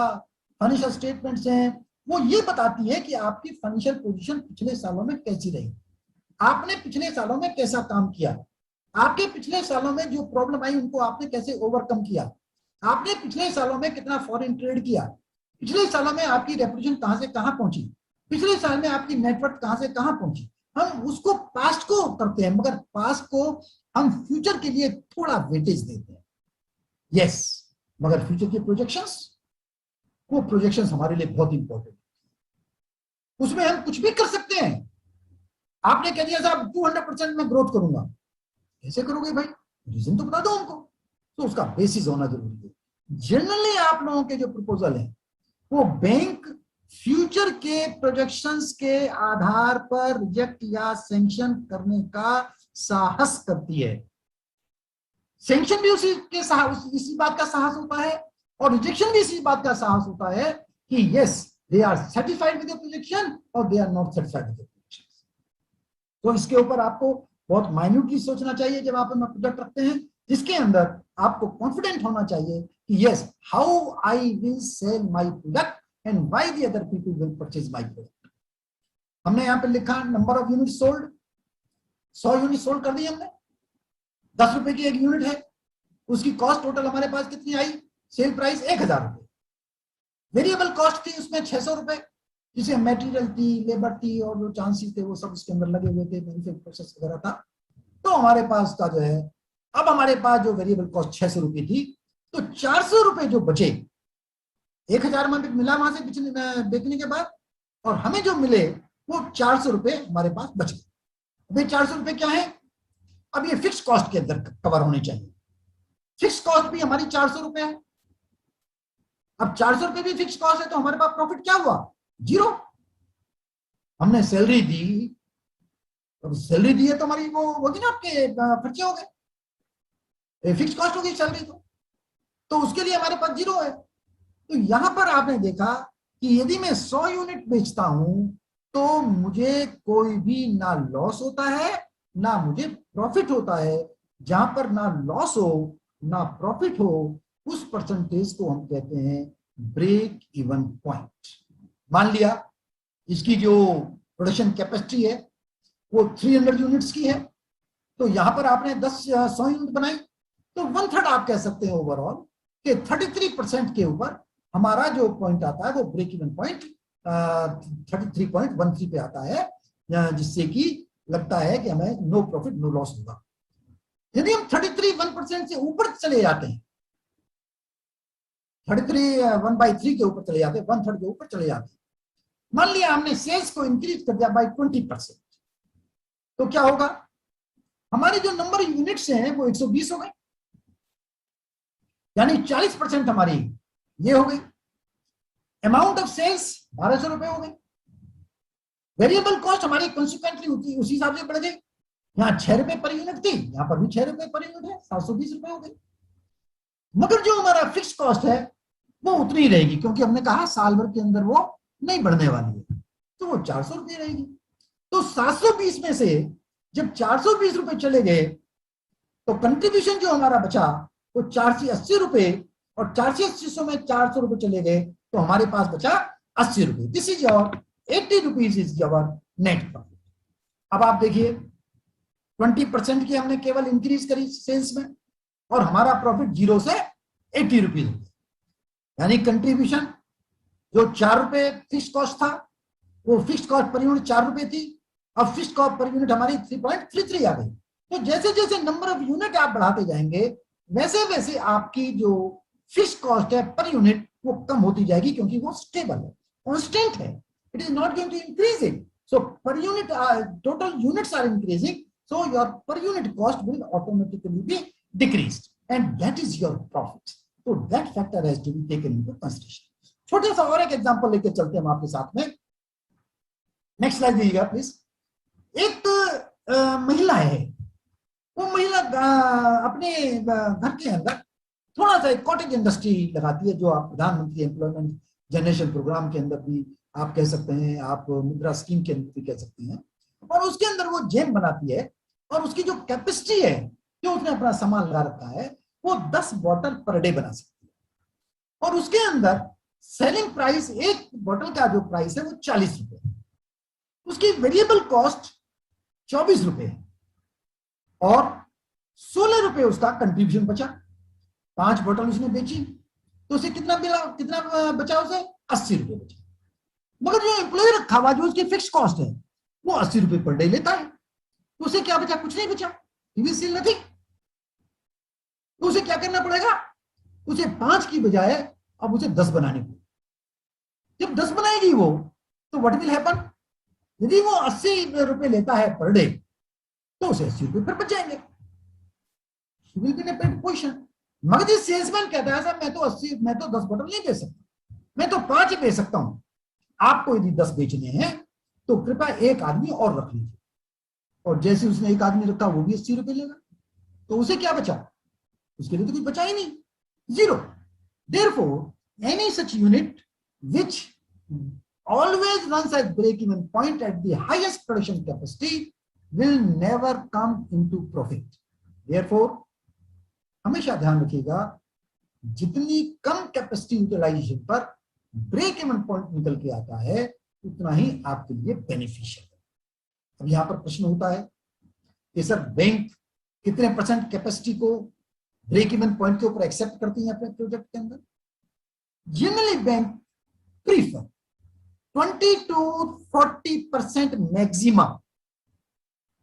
फाइनेंशियल स्टेटमेंट्स हैं, वो ये बताती है कि आपकी फाइनेंशियल पोजीशन पिछले सालों में कैसी रही, आपने पिछले सालों में कैसा काम किया, आपके पिछले सालों में जो प्रॉब्लम आई उनको आपने कैसे ओवरकम किया, आपने पिछले सालों में कितना फॉरेन ट्रेड किया, पिछले सालों में आपकी रेपुटेशन कहां से कहां पहुंची, पिछले साल में आपकी नेटवर्क कहां से कहां पहुंची। हम उसको पास्ट को करते हैं, मगर पास्ट को हम फ्यूचर के लिए थोड़ा वेटेज देते हैं। यस, मगर फ्यूचर के प्रोजेक्शंस, वो प्रोजेक्शंस हमारे लिए बहुत इंपॉर्टेंट, उसमें हम कुछ भी कर सकते हैं। आपने कह दिया साहब 200% में ग्रोथ करूंगा, कैसे करोगे भाई, रीजन तो बता दो हमको, तो उसका बेसिस होना जरूरी है। जनरली आप लोगों के जो प्रपोजल है वो बैंक फ्यूचर के प्रोजेक्शंस के आधार पर रिजेक्ट या सैंक्शन करने का साहस करती है। सैंक्शन भी इसी बात का साहस होता है और रिजेक्शन भी इसी बात का साहस होता है कि yes they are satisfied with the projection और they are not satisfied with the projection. तो इसके ऊपर आपको बहुत माइन्यूटली सोचना चाहिए जब आप प्रोजेक्ट रखते हैं, जिसके अंदर आपको कॉन्फिडेंट होना चाहिए कि yes how I will sell my product and why the other people will purchase my product. हमने यहां पे लिखा number of unit sold, 100 unit sold कर दी हमने, 10 रुपए की एक यूनिट है, उसकी कॉस्ट टोटल हमारे पास कितनी आई, सेल प्राइस 1000 रुपए, वेरिएबल कॉस्ट थी उसमें 600 रुपए, जिसे मटेरियल थी, लेबर थी और जो चांसेस थे वो सब उसके अंदर लगे हुए थे, मैन्युफैक्चरिंग प्रोसेस वगैरह था। तो हमारे पास का जो है, अब हमारे पास जो वेरिएबल कॉस्ट 600 रुपए थी, तो 400 रुपए जो बचे, 1000 में मिला वहां से बेचने के बाद, और हमें जो मिले वो 400 रुपए हमारे पास बच गए। अब 400 रुपए क्या है, अब ये फिक्स कॉस्ट के अंदर कवर होनी चाहिए, फिक्स कॉस्ट भी हमारी 400 रुपए है। अब 400 रुपए भी फिक्स कॉस्ट है तो हमारे पास प्रॉफिट क्या हुआ, 0। हमने सैलरी दी, तो सैलरी दी है तो हमारी वो होगी ना, आपके खर्चे हो गए, फिक्स कॉस्ट होगी सैलरी, तो उसके लिए हमारे पास 0 है। तो यहां पर आपने देखा कि यदि मैं 100 यूनिट बेचता हूं तो मुझे कोई भी ना लॉस होता है ना मुझे प्रॉफिट होता है। जहां पर ना लॉस हो ना प्रॉफिट हो, उस परसेंटेज को हम कहते हैं ब्रेक इवन पॉइंट। मान लिया इसकी जो प्रोडक्शन कैपेसिटी है वो 300 यूनिट्स की है, तो यहां पर आपने 100 यूनिट बनाई, तो 1/3 आप कह सकते हैं ओवरऑल कि 33% के ऊपर हमारा जो पॉइंट आता है वो ब्रेक इवन पॉइंट 33.13 पे आता है, जिससे कि लगता है कि हमें नो प्रॉफिट नो लॉस होगा। यदि हम 33.1% से ऊपर चले जाते हैं, 33.1/3 के ऊपर चले जाते हैं, 1/3 के ऊपर चले जाते हैं, मान लिया हमने सेल्स को इंक्रीज कर दिया बाय 20%, तो क्या होगा, हमारे जो नंबर यूनिट्स हैं वो 120 हो गए, यानी 40% हमारी ये हो गई। अमाउंट ऑफ सेल्स 1200 रुपए हो गई, वेरिएबल कॉस्ट हमारी कंसिक्वेंटली उसी हिसाब से बढ़ गई, यहाँ 6 रुपए पर यूनिट थी, यहाँ पर भी 6 रुपए पर यूनिट है, 720 रुपए हो गई। मगर जो हमारा फिक्स कॉस्ट है वो उतनी ही रहेगी, क्योंकि हमने कहा साल भर के अंदर वो नहीं बढ़ने वाली है, तो वो 400 रुपये रहेगी। तो 720 में से जब 420 रुपए चले गए तो कंट्रीब्यूशन जो हमारा बचा वो 480 रुपए, और 480 में 400 रुपए चले गए तो हमारे पास बचा 80 रुपए। This is your 80 rupees is your net profit. अब आप देखिए 20% की हमने केवल इंक्रीज करी सेल्स में, और हमारा प्रॉफिट 0 से 80 रुपीज हो गया, यानी कंट्रीब्यूशन जो 4 रुपए फिक्स कॉस्ट था, वो फिक्स कॉस्ट पर यूनिट 4 रुपए थी, अब फिक्स कॉस्ट पर यूनिट हमारी 3.33 आ गई। तो जैसे जैसे नंबर ऑफ यूनिट आप बढ़ाते जाएंगे वैसे वैसे आपकी जो फिक्स कॉस्ट है पर यूनिट वो कम होती जाएगी, क्योंकि वो स्टेबल है, कांस्टेंट है, it is not going to increase it. So per unit total units are increasing, so your per unit cost will automatically be decreased and that is your profit. तो that factor has to be taken into consideration. छोटा सा और एक example लेके चलते हैं हम आपके साथ में, नेक्स्ट स्लाइड दीजिएगा प्लीज। एक महिला है, वो महिला अपने घर के अंदर थोड़ा सा एक कॉटेज इंडस्ट्री लगाती है, जो आप प्रधानमंत्री एम्प्लॉयमेंट जनरेशन प्रोग्राम के अंदर भी आप कह सकते हैं, आप मुद्रा स्कीम के अंदर भी कह सकते हैं, और उसके अंदर वो जैम बनाती है और उसकी जो कैपेसिटी है, जो उसने अपना सामान लगा रखा है, वो 10 बॉटल पर डे बना सकती है। और उसके अंदर सेलिंग प्राइस, एक बॉटल का जो प्राइस है वो 40 रुपए, उसकी वेरिएबल कॉस्ट 24 रुपए है और 16 रुपए उसका कंट्रीब्यूशन बचा। 5 बॉटल उसने बेची तो उसे कितना मिला, कितना बचा उसे? 80 रुपए बचा। मगर जो एम्प्लॉय रखा हुआ, जो उसकी फिक्स कॉस्ट है, वो 80 रुपए पर डे लेता है, तो उसे क्या बचा? कुछ नहीं बचा, नथिंग। तो उसे क्या करना पड़ेगा? उसे 5 की बजाय अब उसे 10 बनानी पड़ेगी। जब 10 बनाएगी वो, तो व्हाट विल हैपन? यदि वो 80 रुपए लेता है पर डे, तो उसे 80 रुपए फिर बच जाएंगे। He will be in a better position. मगर ये सेल्समैन कहता है, सर मैं तो 10 बॉटल नहीं बेच सकता, मैं तो 5 ही बेच सकता हूं। आपको यदि 10 बेचने हैं तो कृपया एक आदमी और रख लीजिए। और जैसे उसने एक आदमी रखा, वो भी 80 रुपए लेगा, तो उसे क्या बचा? उसके लिए तो कुछ बचा ही नहीं, zero. Therefore, any such unit which always runs at break-even point at the highest production capacity will never come into profit. Therefore, हमेशा ध्यान रखिएगा, जितनी कम कैपेसिटी यूटिलाइजेशन पर ब्रेक इवन पॉइंट निकल के आता है, उतना ही आपके लिए बेनिफिशियल है। अब यहां पर प्रश्न होता है कि सर बैंक कितने % कैपेसिटी को ब्रेक इवन पॉइंट के ऊपर एक्सेप्ट करती है अपने प्रोजेक्ट के अंदर? Generally bank prefer 20 to 40% maximum,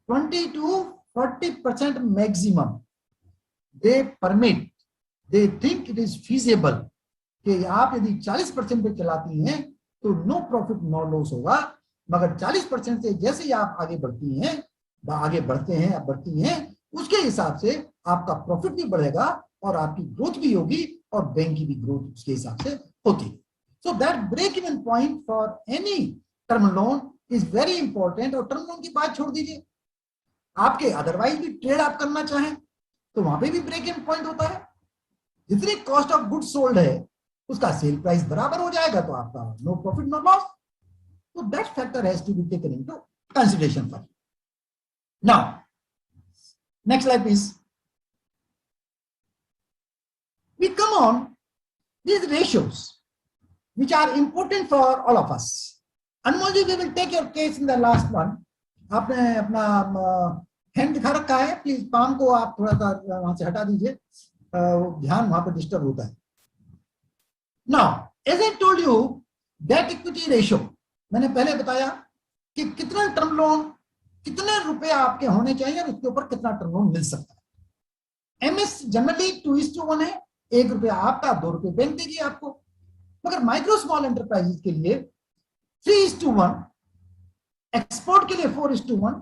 20 to 40% maximum they permit, they think it is feasible कि आप यदि 40% पे चलाती हैं तो नो प्रॉफिट नो लॉस होगा, मगर 40% से जैसे ही आप आगे बढ़ती हैं, बढ़ती हैं, उसके हिसाब से आपका प्रॉफिट भी बढ़ेगा और आपकी ग्रोथ भी होगी और बैंक की भी ग्रोथ उसके हिसाब से होती है। So that break even point for any term loan is very important. और टर्म लोन की बात छोड़ दीजिए, आपके अदरवाइज भी ट्रेड आप करना चाहें तो वहां पे भी ब्रेक इवन पॉइंट होता है। जितनी कॉस्ट ऑफ गुड्स सोल्ड है उसका सेल प्राइस बराबर हो जाएगा, तो आपका नो प्रॉफिट नो लॉस। तो that factor has to be taken into consideration for. Now next slide please. We come on these ratios which are important for all of us. Anmol ji, we will take your case in the last one. आपने अपना hand दिखा रखा है, please palm को आप थोड़ा सा वहां से हटा दीजिए, ध्यान वहां पर डिस्टर्ब होता है। Now as I told you, debt equity ratio, मैंने पहले बताया कि कितना टर्म लोन, कितने रुपए आपके होने चाहिए और उसके ऊपर कितना टर्म लोन मिल सकता है। एमएस जनरली 2:1 है, 1 रुपया आपका, 2 रुपए बैंक देगी आपको। मगर माइक्रो स्मॉल एंटरप्राइजेस के लिए 3:1, एक्सपोर्ट के लिए 4:1,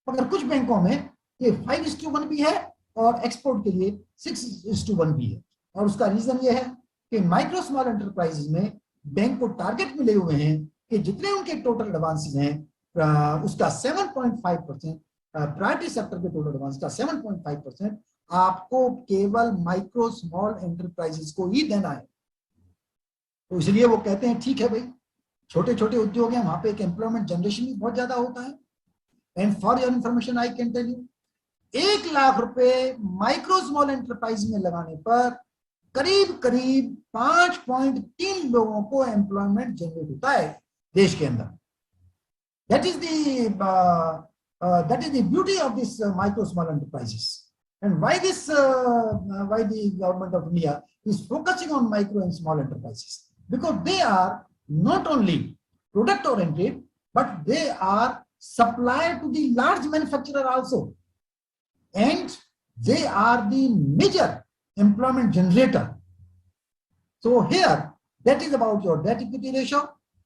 मगर कुछ बैंकों में ये 5:1 भी है और एक्सपोर्ट के लिए 6:1 भी है। और उसका रीजन ये है कि माइक्रो स्मॉल एंटरप्राइजेस में बैंक को टारगेट मिले हुए हैं कि जितने उनके टोटल एडवांसेस हैं उसका 7.5%, प्रायोरिटी सेक्टर के टोटल एडवांस का 7.5% आपको केवल माइक्रो स्मॉल एंटरप्राइजेस को ही देना है। तो इसलिए वो कहते हैं ठीक है भाई, छोटे छोटे उद्योग हैं, वहां पे एक एम्प्लॉयमेंट जनरेशन भी बहुत ज्यादा होता है। And for your information I can tell you, 1 lakh रुपए माइक्रो स्मॉल एंटरप्राइज में लगाने पर करीब करीब 5.3 लोगों को एम्प्लॉयमेंट जनरेट होता है देश के अंदर। That is the beauty of this micro small enterprises. And why the government of India is focusing on micro and small enterprises? Because they are not only product oriented, but they are supplier to the large manufacturer also, and they are the major employment generator. So here, that is about your debt equity ratio,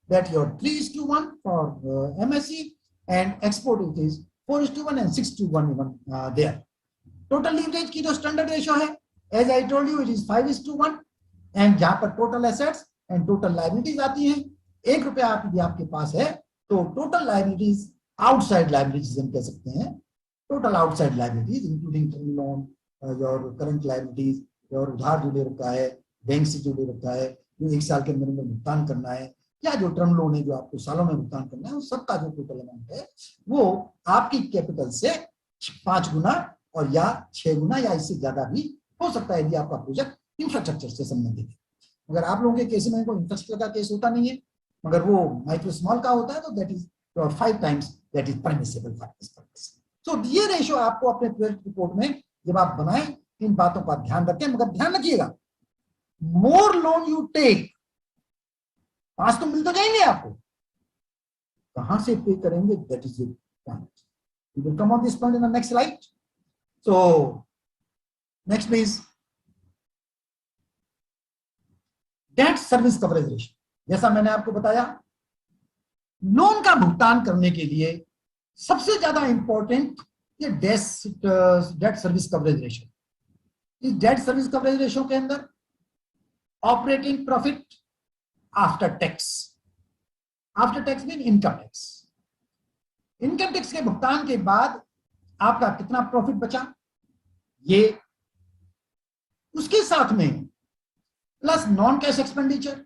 that your 3:1 for MSE, and export it is 4:1 and 6:1 even there. Total leverage की जो standard ratio है, as I told you, it is 5:1, and जहां पर total assets and total liabilities आती हैं, 1 रुपया यदि आपके पास है तो टोटल लायबिलिटीज, आउटसाइड लायबिलिटीज हम कह सकते हैं, total outside liabilities including term loan, your current liabilities, your उधार जो ले रखा है, बैंक से जो ले रखा है, जो 1 साल के अंदर में भुगतान करना है, या जो टर्म लोन है जो आपको सालों में भुगतान करना है, उस सबका जो टोटल अमाउंट है वो आपकी कैपिटल से 5 गुना और या 6 गुना या इससे ज्यादा भी हो सकता है यदि आपका प्रोजेक्ट इंफ्रास्ट्रक्चर से संबंधित है। अगर आप लोगों के केस में कोई इंफ्रास्ट्रक्चर का केस होता नहीं है, मगर वो माइक्रो स्मॉल का होता है, तो that is 5 times that is permissible for this purpose. So ये रेशियो आपको अपने प्रोजेक्ट रिपोर्ट में जब आप बनाएं, इन बातों का ध्यान रखें। मगर ध्यान रखिएगा, मोर लोन यू टेक, 5 तो मिल तो जाएंगे आपको, कहां से पे करेंगे, that is it point. We will come on this point in the next slide. So next please, debt service coverage ratio. जैसा मैंने आपको बताया, लोन का भुगतान करने के लिए सबसे ज्यादा इंपॉर्टेंट ये डेट सर्विस कवरेज रेशियो। इस डेट सर्विस कवरेज रेशियो के अंदर operating profit after tax, after tax mean income tax, income tax के भुगतान के बाद आपका कितना प्रॉफिट बचा, ये उसके साथ में plus non cash expenditure.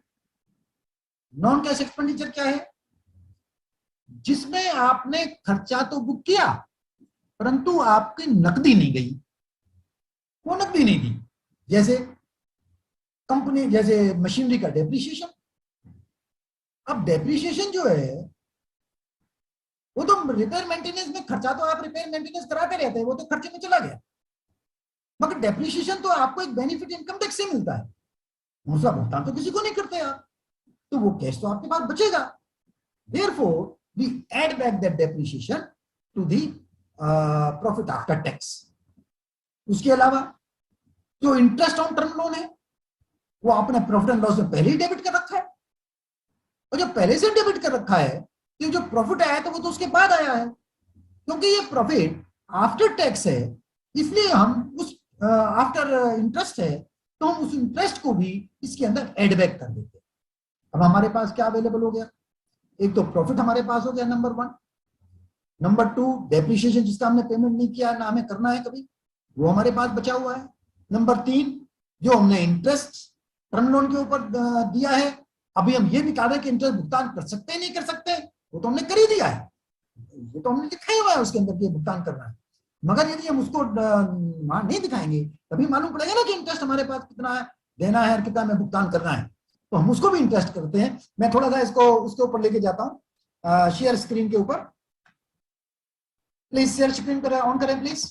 Non cash expenditure क्या है, जिसमें आपने खर्चा तो बुक किया परंतु आपकी नकदी नहीं गई, वो नकदी नहीं दी। जैसे कंपनी, जैसे मशीनरी का डेप्रिसिएशन। अब डेप्रिसिएशन जो है वो तो रिपेयर मेंटेनेंस में, खर्चा तो आप रिपेयर मेंटेनेंस कराते रहते हैं, वो तो खर्चे में चला गया, मगर डेप्रिसिएशन तो आपको एक बेनिफिट इनकम टैक्स से मिलता है, उसका भुगतान तो किसी को नहीं करते आप, तो वो कैश तो आपके पास बचेगा। Therefore, we add back that depreciation to the profit after tax. उसके अलावा जो इंटरेस्ट ऑन टर्म लोन है वो आपने प्रॉफिट एंड लॉस में पहले ही डेबिट कर रखा है, और जो पहले से डेबिट कर रखा है तो जो प्रॉफिट आया तो वो तो उसके बाद आया है, क्योंकि ये प्रॉफिट आफ्टर टैक्स है, इसलिए हम उस आफ्टर इंटरेस्ट है तो हम उस इंटरेस्ट को भी इसके अंदर एड बैक कर देते हैं। अब हमारे पास क्या अवेलेबल हो गया, एक तो प्रॉफिट हमारे पास हो गया नंबर 1, नंबर 2 डेप्रिसिएशन जिसका हमने पेमेंट नहीं किया ना हमें करना है कभी, वो हमारे पास बचा हुआ है, नंबर 3 जो हमने इंटरेस्ट टर्म लोन के ऊपर दिया है, अभी हम ये निकाल रहे हैं कि इंटरेस्ट भुगतान कर सकते हैं नहीं कर सकते, वो तो हमने कर ही दिया है, वो तो हमने लिखा हुआ है उसके अंदर कि भुगतान करना है। मगर यदि हम उसको नहीं दिखाएंगे तभी मालूम पड़ेगा ना कि इंटरेस्ट हमारे पास कितना है देना है और कितना हमें भुगतान करना है, तो हम उसको भी इंटरेस्ट करते हैं। मैं थोड़ा सा इसको उसके ऊपर लेके जाता हूं, शेयर स्क्रीन के ऊपर। प्लीज शेयर स्क्रीन करें, ऑन करें प्लीज,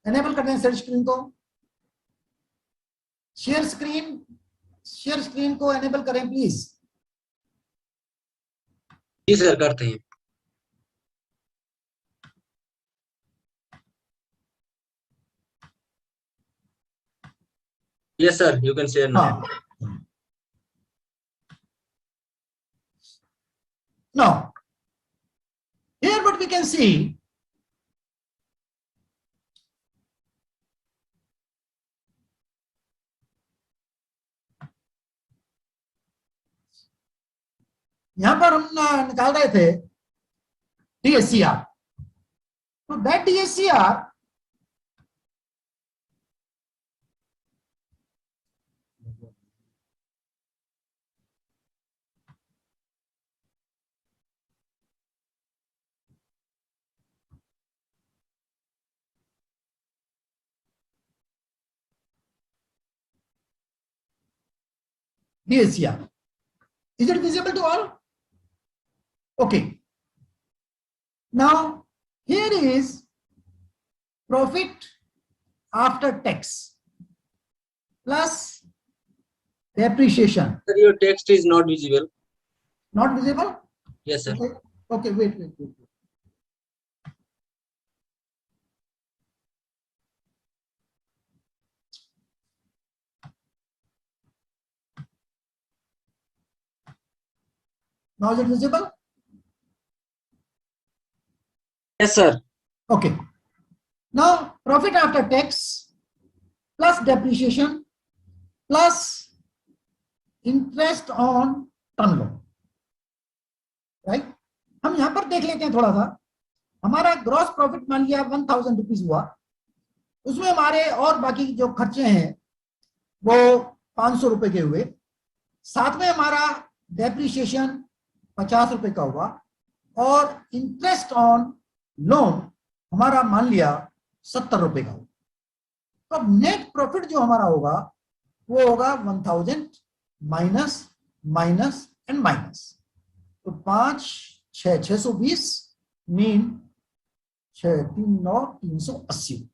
एनेबल कर दें शेयर स्क्रीन को, शेयर स्क्रीन को एनेबल करें प्लीज। जी सर, करते हैं। Yes sir, you can share now. Now, here what we can see, यहां पर हम निकाल रहे थे DSCR, तो that DSCR DSCR, is it visible to all? Okay, now here is profit after tax plus depreciation. Sir, your text is not visible. Not visible? Yes sir. Okay, wait. Now is it visible? Yes sir. Okay. Now profit after tax plus depreciation plus interest on term loan, right? हम यहां पर देख लेते हैं थोड़ा सा, हमारा gross profit मान लिया 1000 रुपीज हुआ, उसमें हमारे और बाकी जो खर्चे हैं वो 500 रुपए के हुए, साथ में हमारा डेप्रिसिएशन 50 रुपए का हुआ और इंटरेस्ट ऑन लोन हमारा मान लिया 70 रुपए का हो, तो अब नेट प्रॉफिट जो हमारा होगा वो होगा 1000 माइनस माइनस एंड माइनस, तो 5 6 620 mean 6 3 9 380.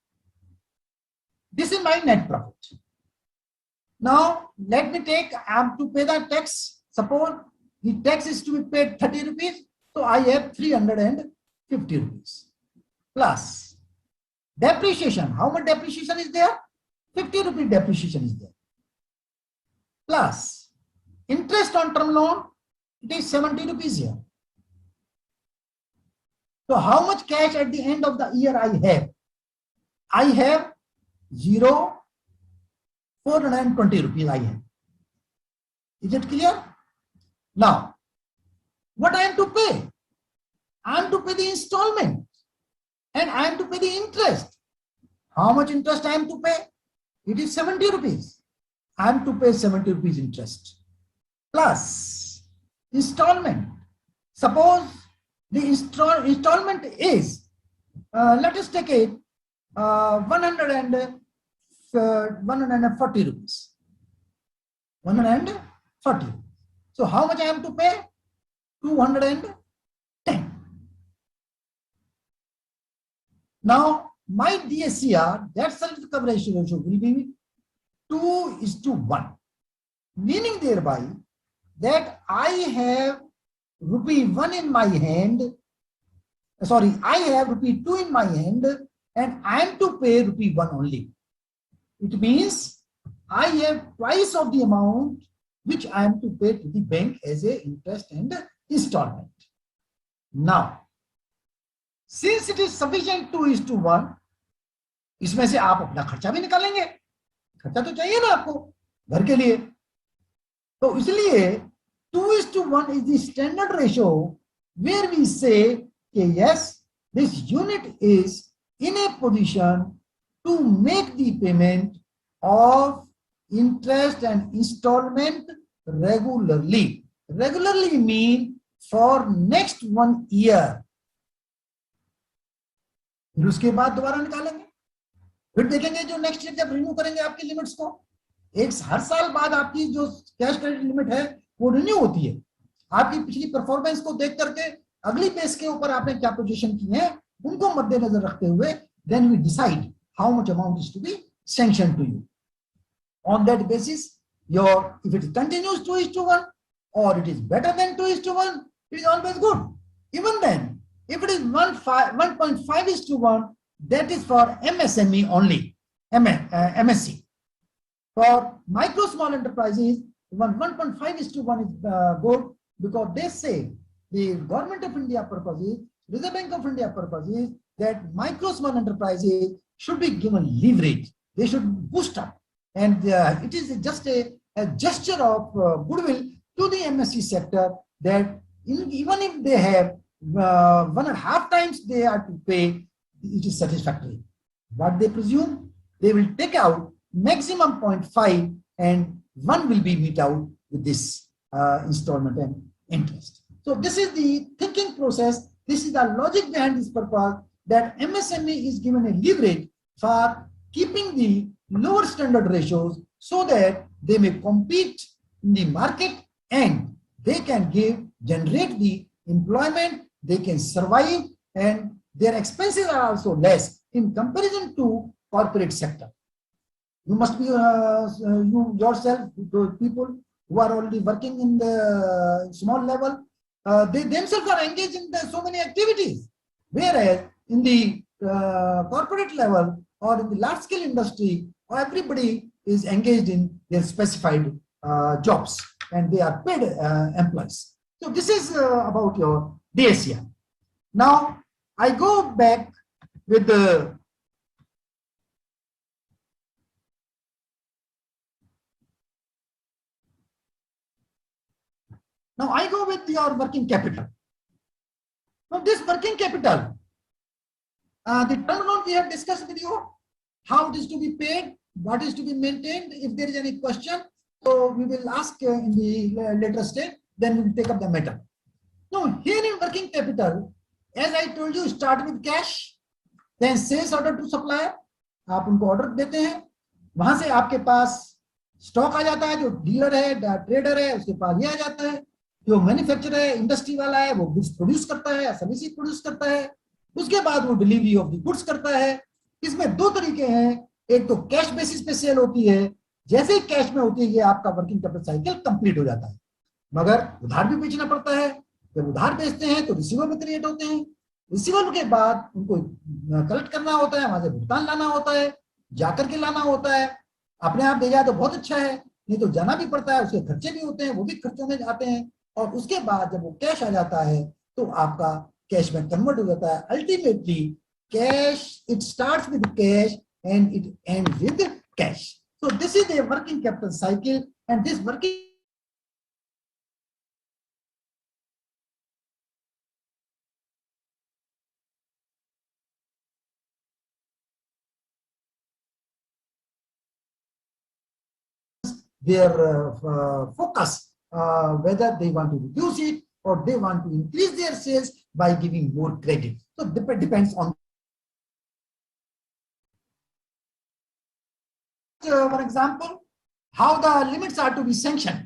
This is my net profit. Now let me take, I have to pay the tax. Suppose the tax is to be paid 30 rupees, so I have 350 rupees plus depreciation. How much depreciation is there? 50 rupees depreciation is there, plus interest on term loan, it is 70 rupees here. So how much cash at the end of the year I have? I have 420 rupees I have. Is it clear? Now, what I am to pay? I am to pay the installment and I am to pay the interest. How much interest I am to pay? It is 70 rupees. I am to pay 70 rupees interest plus installment. Suppose the installment is, let us take it 140 rupees. 140. So how much I am to pay? 210. Now my DSCR, debt service coverage ratio, will be 2:1, meaning thereby that I have rupee 1 in my hand, sorry, I have rupee 2 in my hand and I am to pay rupee 1 only. It means I have twice of the amount which I am to pay to the bank as a interest and installment. Now, since it is sufficient 2:1, इसमें से आप अपना खर्चा भी निकालेंगे, खर्चा तो चाहिए ना आपको घर के लिए, तो इसलिए 2:1 is the standard ratio where we say yes, this unit is in a position to make the payment of interest and installment regularly. Regularly mean for next 1 year. फिर उसके बाद दोबारा निकालेंगे, फिर देखेंगे जो नेक्स्ट ईयर जब रिन्यू करेंगे आपकी लिमिट्स को, हर साल बाद आपकी जो कैश क्रेडिट लिमिट है वो रिन्यू होती है। आपकी पिछली परफॉर्मेंस को देख करके अगली पेज के ऊपर आपने क्या पोजीशन की है उनको मद्देनजर रखते हुए then we decide how much amount is to be sanction to you. On that basis your if it continues 2:1 or it is better than 2:1, it is always good. Even then, if it is 1.5:1, that is for MSME only, MSC. For micro small enterprises, 1.5:1 is good, because they say the Government of India purposes, Reserve Bank of India purposes, that micro small enterprises should be given leverage. They should boost up, and it is just a gesture of goodwill to the MSC sector, that even if they have 1.5 times they are to pay, it is satisfactory. What they presume, they will take out maximum 0.5 and 1 will be meet out with this installment and interest. So this is the thinking process. This is the logic behind this purpose, that MSME is given a leverage for keeping the lower standard ratios so that they may compete in the market and they can generate the employment, they can survive, and their expenses are also less in comparison to corporate sector. You must be you yourself, those people who are already working in the small level, they themselves are engaged in so many activities, whereas in the corporate level or in the large scale industry, everybody is engaged in their specified jobs and they are paid employees. So this is about your DSCR. Now I go back with the your working capital. Now this working capital, the term loan we have discussed with you, how it is to be paid, what is to be maintained. If there is any question, so we will ask in the later stage, then we will take up the matter. Now here in working capital, As I told you, start with cash, then sales order to supplier. आप उनको order देते हैं, वहां से आपके पास stock आ जाता है, जो डीलर है, ट्रेडर है, उसके पास ये आ जाता है, जो मैन्युफैक्चरर है, इंडस्ट्री वाला है, वो गुड्स प्रोड्यूस करता है, सर्विसेज प्रोड्यूस करता है, उसके बाद वो डिलीवरी ऑफ द गुड्स करता है। इसमें दो तरीके हैं, एक तो कैश बेसिस पे सेल होती है, जैसे ही कैश में होती है ये आपका वर्किंग कैपिटल साइकिल कंप्लीट हो जाता है। मगर उधार भी बेचना पड़ता है, जब उधार बेचते हैं तो रिसीवेबल क्रिएट होते हैं, रिसीवेबल के बाद उनको कलेक्ट करना होता है, वहां से भुगतान लाना होता है, जाकर के लाना होता है। अपने आप दे जाए तो बहुत अच्छा है, नहीं तो जाना भी पड़ता है, उसके खर्चे भी होते हैं, वो भी खर्चों में जाते हैं। और उसके बाद जब वो कैश आ जाता है तो आपका कैश में कन्वर्ट हो जाता है। Ultimately cash, it starts with cash and it ends with cash. So this is the working capital cycle and this working their focus, whether they want to reduce it or they want to increase their sales by giving more credit. So depends on. For example, how the limits are to be sanctioned.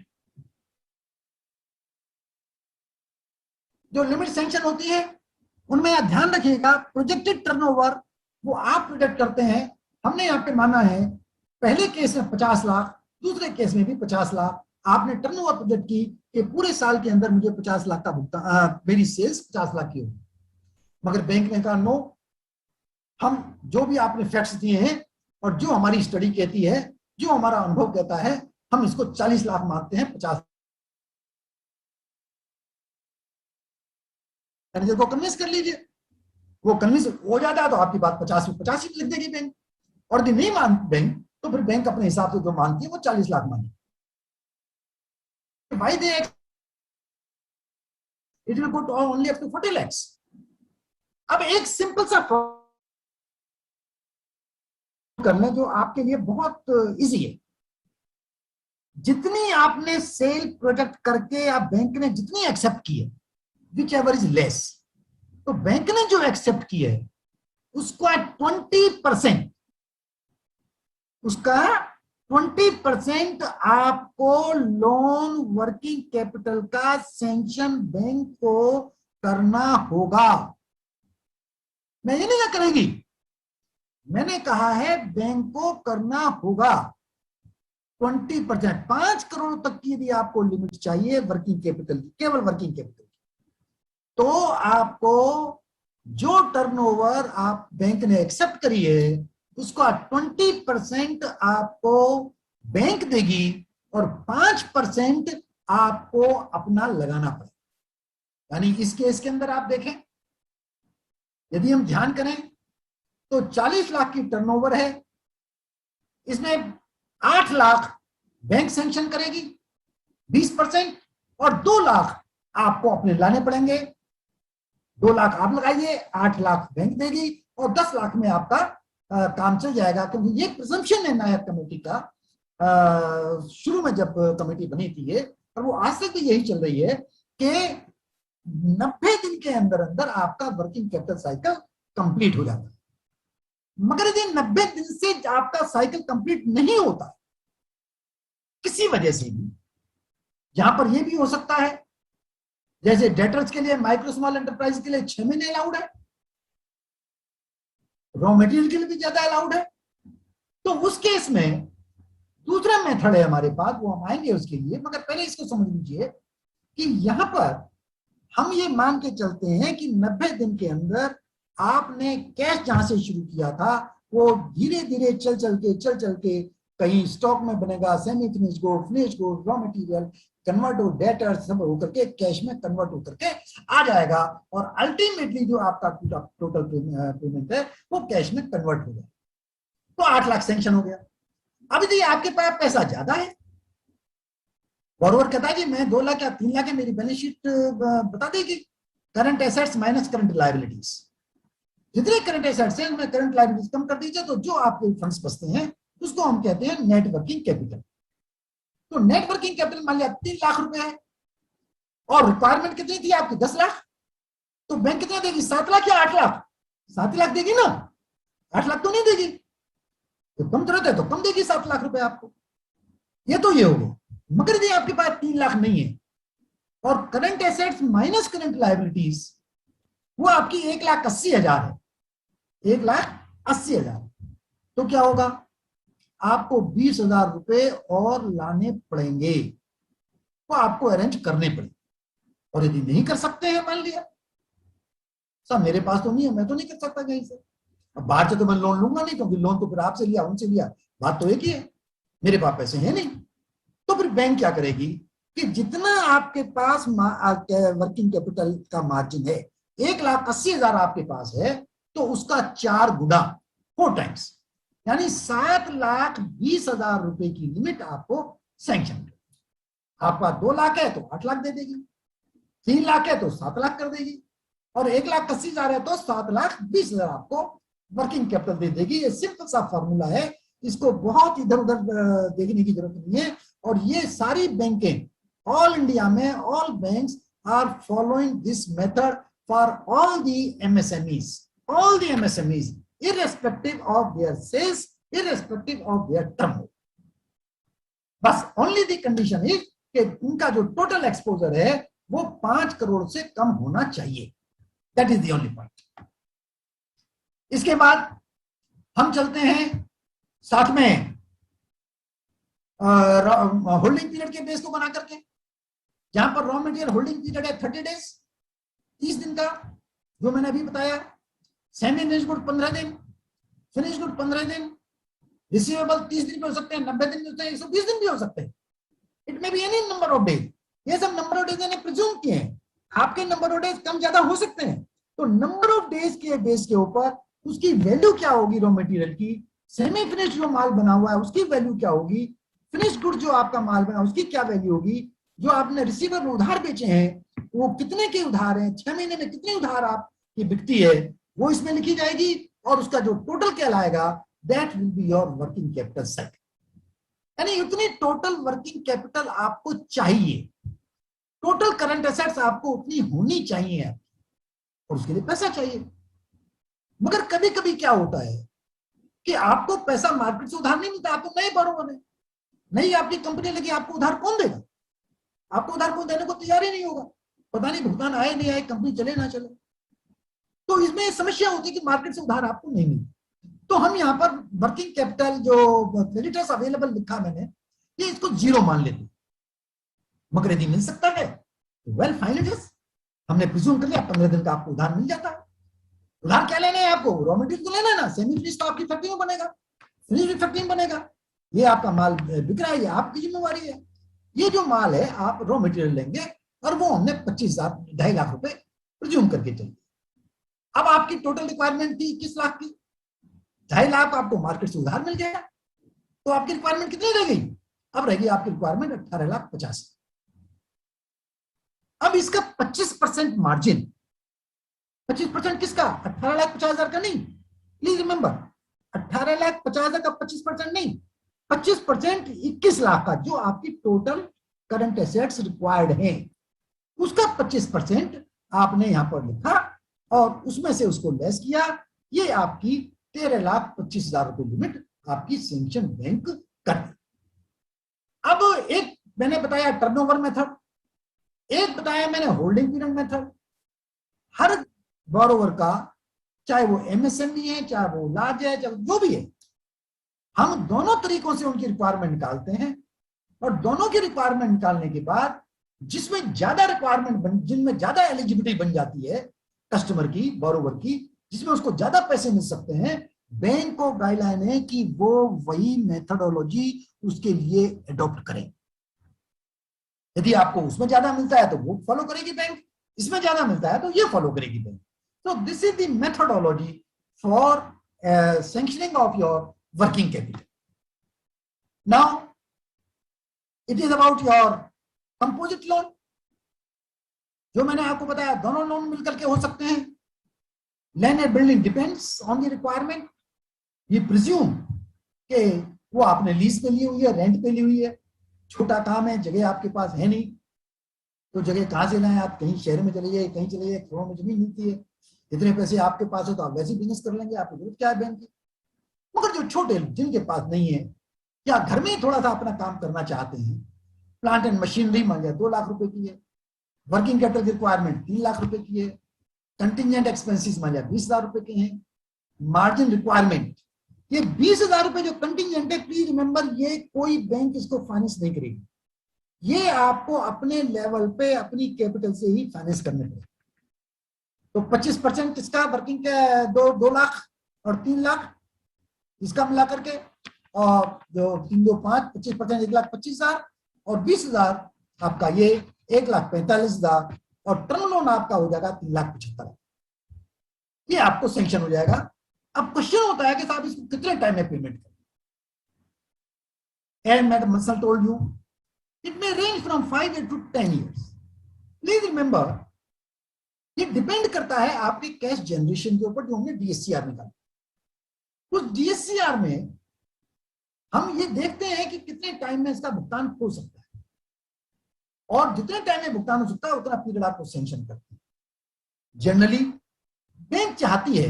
जो limit sanction होती है उनमें आप ध्यान रखिएगा, projected turnover वो आप project करते हैं। हमने यहाँ पे माना है पहले केस में 50 लाख, दूसरे केस में भी 50 लाख। आपने टर्नओवर प्रोजेक्ट की कि पूरे साल के अंदर मुझे 50 लाख का भुगतान, मेरी सेल्स 50 लाख की होगी। मगर बैंक ने कहा नो, हम जो भी आपने फैक्ट्स दिए हैं और जो हमारी स्टडी कहती है, जो हमारा अनुभव कहता है, हम इसको 40 लाख मानते हैं, 50। मैनेजर को कन्विंस कर लीजिए, वो कन्विंस हो जाता है तो आपकी बात 50 में 50 ही लिख देगी बैंक। और यदि नहीं मान बैंक तो फिर बैंक अपने हिसाब से जो मानती है वो 40 लाख माने। Why they it will go to only up to 40 lakhs। अब एक सिंपल सा करना जो आपके लिए बहुत इजी है। जितनी आपने सेल प्रोजेक्ट करके आप बैंक ने जितनी एक्सेप्ट की है, विच एवर इज लेस, तो बैंक ने जो एक्सेप्ट की है उसका 20%, उसका 20% आपको लोन वर्किंग कैपिटल का सैंक्शन बैंक को करना होगा। मैं ये नहीं करेगी, मैंने कहा है बैंक को करना होगा 20%। 5 करोड़ तक की यदि आपको लिमिट चाहिए वर्किंग कैपिटल की, केवल वर्किंग कैपिटल की, तो आपको जो टर्नओवर आप बैंक ने एक्सेप्ट करी है उसका 20% आपको बैंक देगी और 5% आपको अपना लगाना पड़ेगा। यानी इस केस के अंदर आप देखें, यदि हम ध्यान करें तो 40 लाख की टर्नओवर है, इसमें 8 लाख बैंक सैंक्शन करेगी 20%, और 2 लाख आपको अपने लाने पड़ेंगे। 2 लाख आप लगाइए, 8 लाख बैंक देगी और 10 लाख में आपका काम चल जाएगा। क्योंकि ये प्रिजम्पशन है नायब कमेटी का, शुरू में जब कमेटी बनी थी और वो आज तक भी यही चल रही है कि 90 दिन के अंदर अंदर आपका वर्किंग कैपिटल साइकिल कंप्लीट हो जाता है। मगर यदि 90 दिन से आपका साइकिल कंप्लीट नहीं होता किसी वजह से भी, यहां पर यह भी हो सकता है जैसे डेटर्स के लिए, माइक्रो स्मॉल एंटरप्राइज के लिए 6 महीने अलाउड है, रॉ मटेरियल के लिए भी ज्यादा अलाउड है, तो उस केस में दूसरा मेथड है हमारे पास, वो हम आएंगे उसके लिए। मगर पहले इसको समझ लीजिए कि यहां पर हम ये मान के चलते हैं कि 90 दिन के अंदर आपने कैश जहां से शुरू किया था वो धीरे धीरे चल के कहीं स्टॉक में बनेगा, semi finish good, finish good, raw material convert हो, डेटर सब होकर के कैश में कन्वर्ट होकर के आ जाएगा और अल्टीमेटली जो आपका टोटल पेमेंट है वो कैश में कन्वर्ट हो जाएगा। तो 8 लाख सैंक्शन हो गया। अब यदि आपके पास पैसा ज्यादा है, बॉरोवर कहता है कि मैं 2 लाख या 3 लाख है, मेरी बैलेंस शीट बता देगी current assets minus current liabilities, जितने करंट एसेट्स हैं उनमें करंट लायबिलिटीज कम कर दीजिए, तो जो आपके फंड्स बचते हैं उसको हम कहते हैं नेट वर्किंग कैपिटल। तो नेट वर्किंग कैपिटल मान लिया 3 लाख रुपए है और रिक्वायरमेंट कितनी थी आपकी 10 लाख, तो बैंक कितना देगी, 7 लाख या 8 लाख? 7 लाख देगी ना, 8 लाख तो नहीं देगी। तो कम जरूरत है तो कम देगी 7 लाख रुपए आपको। ये तो ये हो गया। मगर यदि आपके पास 3 लाख नहीं है और current assets minus current liabilities वो आपकी 1,80,000 है, 1,80,000, तो क्या होगा, आपको 20,000 रुपए और लाने पड़ेंगे, वो आपको अरेंज करने पड़ेंगे। और यदि नहीं कर सकते हैं, मान लिया सर मेरे पास तो नहीं है, मैं तो नहीं कर सकता कहीं से, अब बाहर से तो मैं लोन लूंगा नहीं, क्योंकि लोन तो फिर आपसे लिया उनसे लिया, बात तो एक ही है, मेरे पास पैसे हैं नहीं। तो फिर बैंक क्या करेगी कि जितना आपके पास वर्किंग कैपिटल का मार्जिन है, 1,80,000 आपके पास है, तो उसका 4 गुना, 4 टाइम्स, यानी 7,20,000 रुपए की लिमिट आपको सैंक्शन कर। आपका 2 लाख है तो 8 लाख दे देगी, 3 लाख है तो 7 लाख कर देगी, और 1,80,000 है तो 7,20,000 आपको वर्किंग कैपिटल दे देगी। ये सिंपल सा फॉर्मूला है, इसको बहुत इधर उधर देखने की जरूरत नहीं है। और ये सारी बैंकें ऑल इंडिया में, all banks are following this method for all the MSMEs, irrespective of their sales, irrespective of their turnover. बस ओनली दी कंडीशन इज कि उनका जो टोटल एक्सपोजर है वो 5 करोड़ से कम होना चाहिए। That is the only point. इसके बाद हम चलते हैं साथ में होल्डिंग पीरियड के बेस को बना करके, जहां पर रॉ मटेरियल होल्डिंग पीरियड है 30 डेज, 30 दिन का, जो मैंने अभी बताया। सेमी फिनिश गुड 15 दिन, फिनिश गुड 15 दिन, रिसीवेबल 30 दिन भी हो सकते हैं, 90 दिन भी हो सकते हैं, 120 दिन भी हो सकते हैं। It may be any number of days. ये सब नंबर ऑफ डेज मैंने प्रिज्यूम किए हैं, आपके नंबर ऑफ डेज कम ज्यादा हो सकते हैं। तो नंबर ऑफ डेज के बेस के ऊपर उसकी वैल्यू क्या होगी रॉ मटेरियल की, सेमी फिनिश जो माल बना हुआ है उसकी वैल्यू क्या होगी, फिनिश गुड जो आपका माल बना उसकी क्या वैल्यू होगी, जो आपने रिसीवेबल उधार बेचे हैं वो कितने के उधार हैं, 6 महीने में कितने उधार आपकी बिकती है, वो इसमें लिखी जाएगी। और उसका जो टोटल कहलाएगा that will be your working capital cycle. यानी उतनी टोटल वर्किंग कैपिटल आपको चाहिए, टोटल करंट एसेट्स आपको उतनी होनी चाहिए, और उसके लिए पैसा चाहिए। मगर कभी कभी क्या होता है कि आपको पैसा मार्केट से उधार नहीं मिलता, आपको नए बोरोवर है, नई आपकी कंपनी लगी, आपको उधार कौन देगा, आपको उधार कोई देने को तैयार ही नहीं होगा, पता नहीं भुगतान आए नहीं आए, कंपनी चले ना चले। तो इसमें समस्या होती है कि मार्केट से उधार आपको नहीं मिलता। तो हम यहाँ पर वर्किंग कैपिटल जो क्रेडिटर्स अवेलेबल लिखा मैंने, ये इसको 0 मान लेते हैं। मगर यदि मिल सकता है वेल फाइन इट इज, हमने प्रिज्यूम कर लिया 15 दिन का आपको उधार मिल जाता है। उधार क्या लेना है आपको, रॉ मटेरियल को लेना है ना, सेमी फिनिश तो आपकी फैक्ट्री में बनेगा, फिनिश भी फैक्ट्री में बनेगा, ये आपका माल बिक रहा है, ये आपकी जिम्मेवारी है। ये जो माल है आप रॉ मटेरियल लेंगे, और वो हमने 25,000 2.5 लाख रुपए प्रिज्यूम करके चलिए। अब आपकी टोटल रिक्वायरमेंट थी 21 लाख की, 2.5 लाख आपको मार्केट से उधार मिल गया, तो आपकी रिक्वायरमेंट कितनी रह गई, अब रहेगी आपकी रिक्वायरमेंट 18,50,000। अब इसका 25% मार्जिन, 25% किसका, 18,50,000 का नहीं, प्लीज रिमेंबर 18,50,000 का 25% नहीं, 25% 21 लाख का, जो आपकी टोटल करंट एसेट्स रिक्वायर्ड है, उसका 25% आपने यहां पर लिखा और उसमें से उसको लेस किया। ये आपकी 13,25,000 रुपए लिमिट आपकी सैंक्शन बैंक कर दी। अब एक मैंने बताया टर्नओवर मेथड, एक बताया मैंने होल्डिंग पीरियड मेथड। हर बोरोवर का, चाहे वो एमएसएमई है, चाहे वो लार्ज है, चाहे जो भी है, हम दोनों तरीकों से उनकी रिक्वायरमेंट निकालते हैं, और दोनों की रिक्वायरमेंट निकालने के बाद जिसमें ज्यादा रिक्वायरमेंट जिनमें ज्यादा एलिजिबिलिटी बन जाती है कस्टमर की, बोरोवर की, जिसमें उसको ज्यादा पैसे मिल सकते हैं, बैंक को गाइडलाइन है कि वो वही मेथडोलॉजी उसके लिए अडॉप्ट करें। यदि आपको उसमें ज्यादा मिलता है तो वो फॉलो करेगी बैंक, इसमें ज्यादा मिलता है तो ये फॉलो करेगी bank. So this is the methodology for sanctioning of your working capital. Now, it is about your composite loan. जो मैंने आपको बताया दोनों लोन मिलकर के हो सकते हैं। Land and building depends on the requirement. ये presume कि वो आपने लीज पे ली हुई है, रेंट पे ली हुई है, छोटा काम है, जगह आपके पास है नहीं, तो जगह कहाँ से लाएं आप? कहीं शहर में चले जाइए, कहीं चले जाइए, करोड़ में जमीन मिलती है, इतने पैसे आपके पास है तो आप वैसे बिजनेस कर लेंगे, आपको जरूरत क्या है बैंक की। मगर जो छोटे जिनके पास नहीं है या घर में ही थोड़ा सा अपना काम करना चाहते हैं, प्लांट एंड मशीनरी मान लिया 2 लाख रुपए की है, वर्किंग कैपिटल रिक्वायरमेंट 3 लाख रुपए की है, कंटिजेंट एक्सपेंसेस मान लिया 20,000 रुपए के हैं, मार्जिन रिक्वायरमेंट ये 20,000 रुपए जो कंटिजेंट है, प्लीज रिमेंबर ये कोई बैंक इसको फाइनेंस नहीं करेगी, ये आपको अपने लेवल पे अपनी कैपिटल से ही फाइनेंस करने पड़ेगा। तो 25% इसका वर्किंग का 2 लाख और 3 लाख इसका मिला करके, और जो 3 2 5 25% 1,25,000 और 20,000 आपका ये 1,45,000 और टर्म लोन आपका हो जाएगा 3,75,000। ये आपको सैंक्शन हो जाएगा। अब क्वेश्चन होता है कि साहब इसको कितने टाइम में पेमेंट करें? And madam muscle told you it may range from 5 to 10 years। Please remember ये डिपेंड करता है आपके कैश जनरेशन के ऊपर जो हमने DSCR निकाला। उस DSCR में हम ये देखते हैं कि कितने टाइम में इसका भुगतान हो सकता है, और जितने टाइम में भुगतान हो सकता है उतना पीरियड आपको सैंक्शन करते हैं। जनरली बैंक चाहती है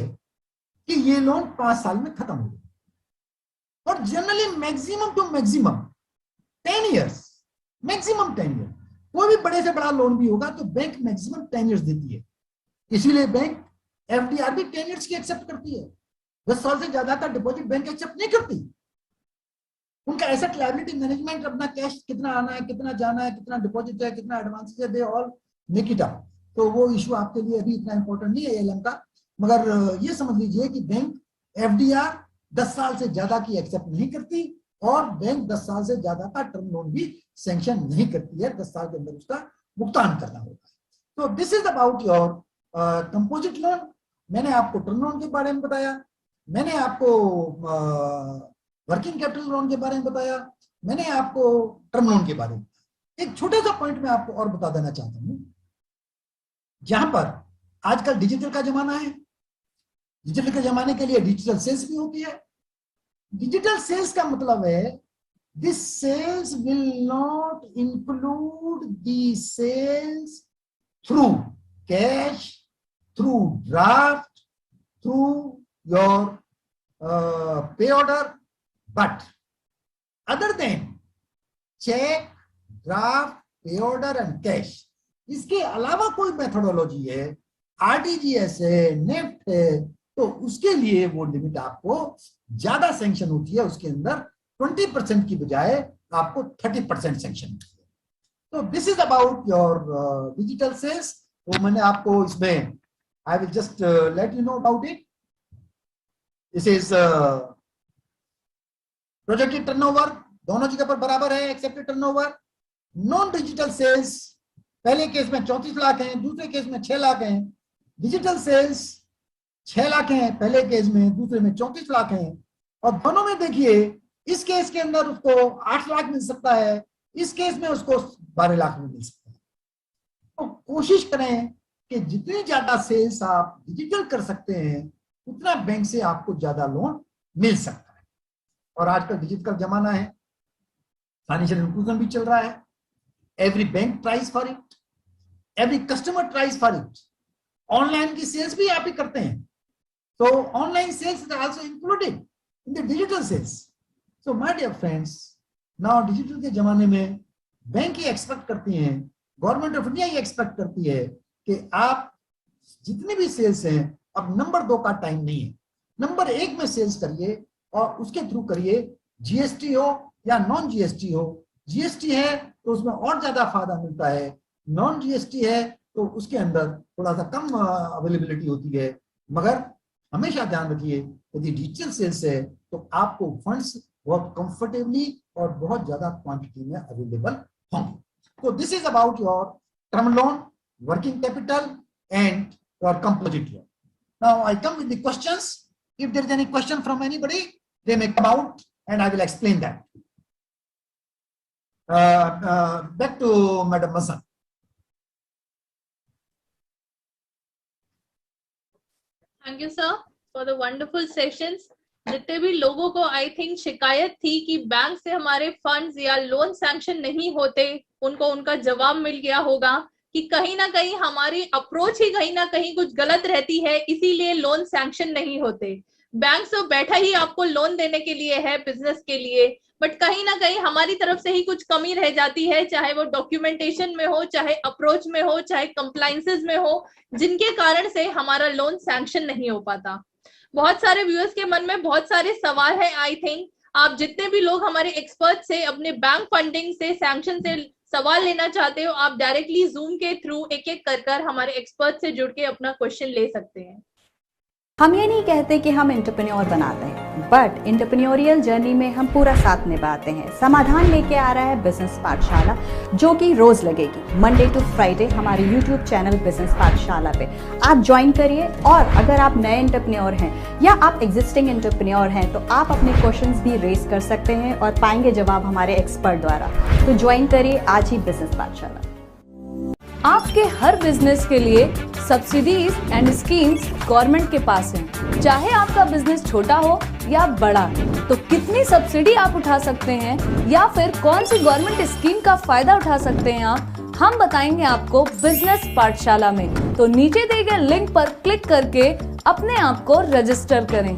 कि ये लोन 5 साल में खत्म हो जाए, और generally maximum to maximum 10 years, maximum 10 years। कोई भी बड़े से बड़ा लोन भी होगा तो बैंक मैक्सिमम 10 years देती है, इसीलिए बैंक FDR भी 10 years की एक्सेप्ट करती है। 10 साल से ज्यादा का डिपॉजिट बैंक एक्सेप्ट नहीं करती। उनका एसेट लायबिलिटी मैनेजमेंट, अपना कैश कितना आना है, कितना जाना है, कितना डिपॉजिट है, कितना एडवांस है, they all make it up. तो वो इशू आपके लिए अभी इतना इंपॉर्टेंट नहीं है ALM का, मगर ये समझ लीजिए कि बैंक FDR 10 साल से ज्यादा की एक्सेप्ट नहीं करती, और बैंक 10 साल से ज्यादा का टर्म लोन भी सैंक्शन नहीं करती है। 10 साल के अंदर उसका भुगतान करना होगा। तो this is about your composite loan. मैंने आपको टर्म लोन के बारे में बताया, मैंने आपको वर्किंग कैपिटल लोन के बारे में बताया, मैंने आपको टर्म लोन के बारे में। एक छोटा सा पॉइंट मैं आपको और बता देना चाहता हूं, जहां पर आजकल डिजिटल का जमाना है, डिजिटल के जमाने के लिए डिजिटल सेल्स भी होती है। डिजिटल सेल्स का मतलब है this sales will not include the sales through cash, through draft, through your pay order, but other than cheque, draft, pay order and cash, इसके अलावा कोई मेथोडोलॉजी है, RTGS है, नेफ्ट है, तो उसके लिए वो लिमिट आपको ज्यादा सैंक्शन होती है। उसके अंदर 20% की बजाय आपको 30% सैंक्शन होती है। तो this is about your digital sales. तो मैंने आपको इसमें I will just let you know about it. This is projected turnover, दोनों जगह पर बराबर है, accepted turnover. Non digital sales पहले केस में 34 लाख हैं, दूसरे केस में 6 लाख हैं। डिजिटल सेल्स 6 लाख हैं पहले केस में, दूसरे में 34 लाख हैं। और दोनों में देखिए, इस केस के अंदर उसको 8 लाख मिल सकता है, इस केस में उसको 12 लाख में मिल सकता है। तो कोशिश करें कि जितनी ज्यादा सेल्स आप डिजिटल कर सकते हैं उतना बैंक से आपको ज्यादा लोन मिल सकता है। और आजकल डिजिटल जमाना है, फाइनेंशियल इंक्लूजन भी चल रहा है। Every bank tries for it, every customer tries for it. Online की सेल्स भी आप ही करते हैं, तो online sales is also included in the digital sales. So my dear friends, now digital के जमाने में बैंक ही एक्सपेक्ट करती हैं, गवर्नमेंट ऑफ इंडिया ही एक्सपेक्ट करती है कि आप जितनी भी सेल्स हैं, अब नंबर 2 का टाइम नहीं है, नंबर 1 में सेल्स करिए और उसके थ्रू करिए। GST हो या नॉन GST हो, GST है तो उसमें और ज्यादा फायदा मिलता है, नॉन GST है तो उसके अंदर थोड़ा सा कम अवेलेबिलिटी होती है। मगर हमेशा ध्यान रखिए, यदि डिजिटल सेल्स है तो आपको फंड्स बहुत कंफर्टेबली और बहुत ज्यादा क्वांटिटी में अवेलेबल होंगे। तो this is about your term loan, working capital and your composite loan. Now I come with the questions. If there is any question from anybody, they may come out and I will explain that. Back to Madam Masan. Thank you sir for the wonderful sessions. जितने भी लोगों को I think शिकायत थी कि bank से हमारे funds या लोन सैंक्शन नहीं होते, उनको उनका जवाब मिल गया होगा कि कहीं ना कहीं हमारी अप्रोच ही कहीं ना कहीं कुछ गलत रहती है, इसीलिए लोन सैंक्शन नहीं होते। बैंक तो बैठा ही आपको लोन देने के लिए है बिजनेस के लिए, बट कहीं ना कहीं हमारी तरफ से ही कुछ कमी रह जाती है, चाहे वो डॉक्यूमेंटेशन में हो, चाहे अप्रोच में हो, चाहे कंप्लायंसेस में हो, जिनके कारण से हमारा लोन सैंक्शन नहीं हो पाता। बहुत सारे व्यूअर्स के मन में बहुत सारे सवाल है। आई थिंक आप जितने भी लोग हमारे एक्सपर्ट से अपने बैंक फंडिंग से सैंक्शन से सवाल लेना चाहते हो, आप डायरेक्टली जूम के थ्रू एक एक कर हमारे एक्सपर्ट से जुड़ के अपना क्वेश्चन ले सकते हैं। हम ये नहीं कहते कि हम एंटरप्रेन्योर बनाते हैं, बट एंटरप्रेन्योरियल जर्नी में हम पूरा साथ निभाते हैं। समाधान लेके आ रहा है बिजनेस पाठशाला, जो कि रोज लगेगी मंडे टू फ्राइडे हमारे यूट्यूब चैनल बिजनेस पाठशाला पे। आप ज्वाइन करिए, और अगर आप नए एंटरप्रेन्योर हैं या आप एग्जिस्टिंग एंटरप्रेन्योर हैं तो आप अपने क्वेश्चंस भी रेज कर सकते हैं और पाएंगे जवाब हमारे एक्सपर्ट द्वारा। तो ज्वाइन करिए आज ही बिजनेस पाठशाला। आपके हर बिजनेस के लिए सब्सिडीज एंड स्कीम्स गवर्नमेंट के पास हैं। चाहे आपका बिजनेस छोटा हो या बड़ा, तो कितनी सब्सिडी आप उठा सकते हैं या फिर कौन सी गवर्नमेंट स्कीम का फायदा उठा सकते हैं आप, हम बताएंगे आपको बिजनेस पाठशाला में। तो नीचे दिए गए लिंक पर क्लिक करके अपने आप को रजिस्टर करें।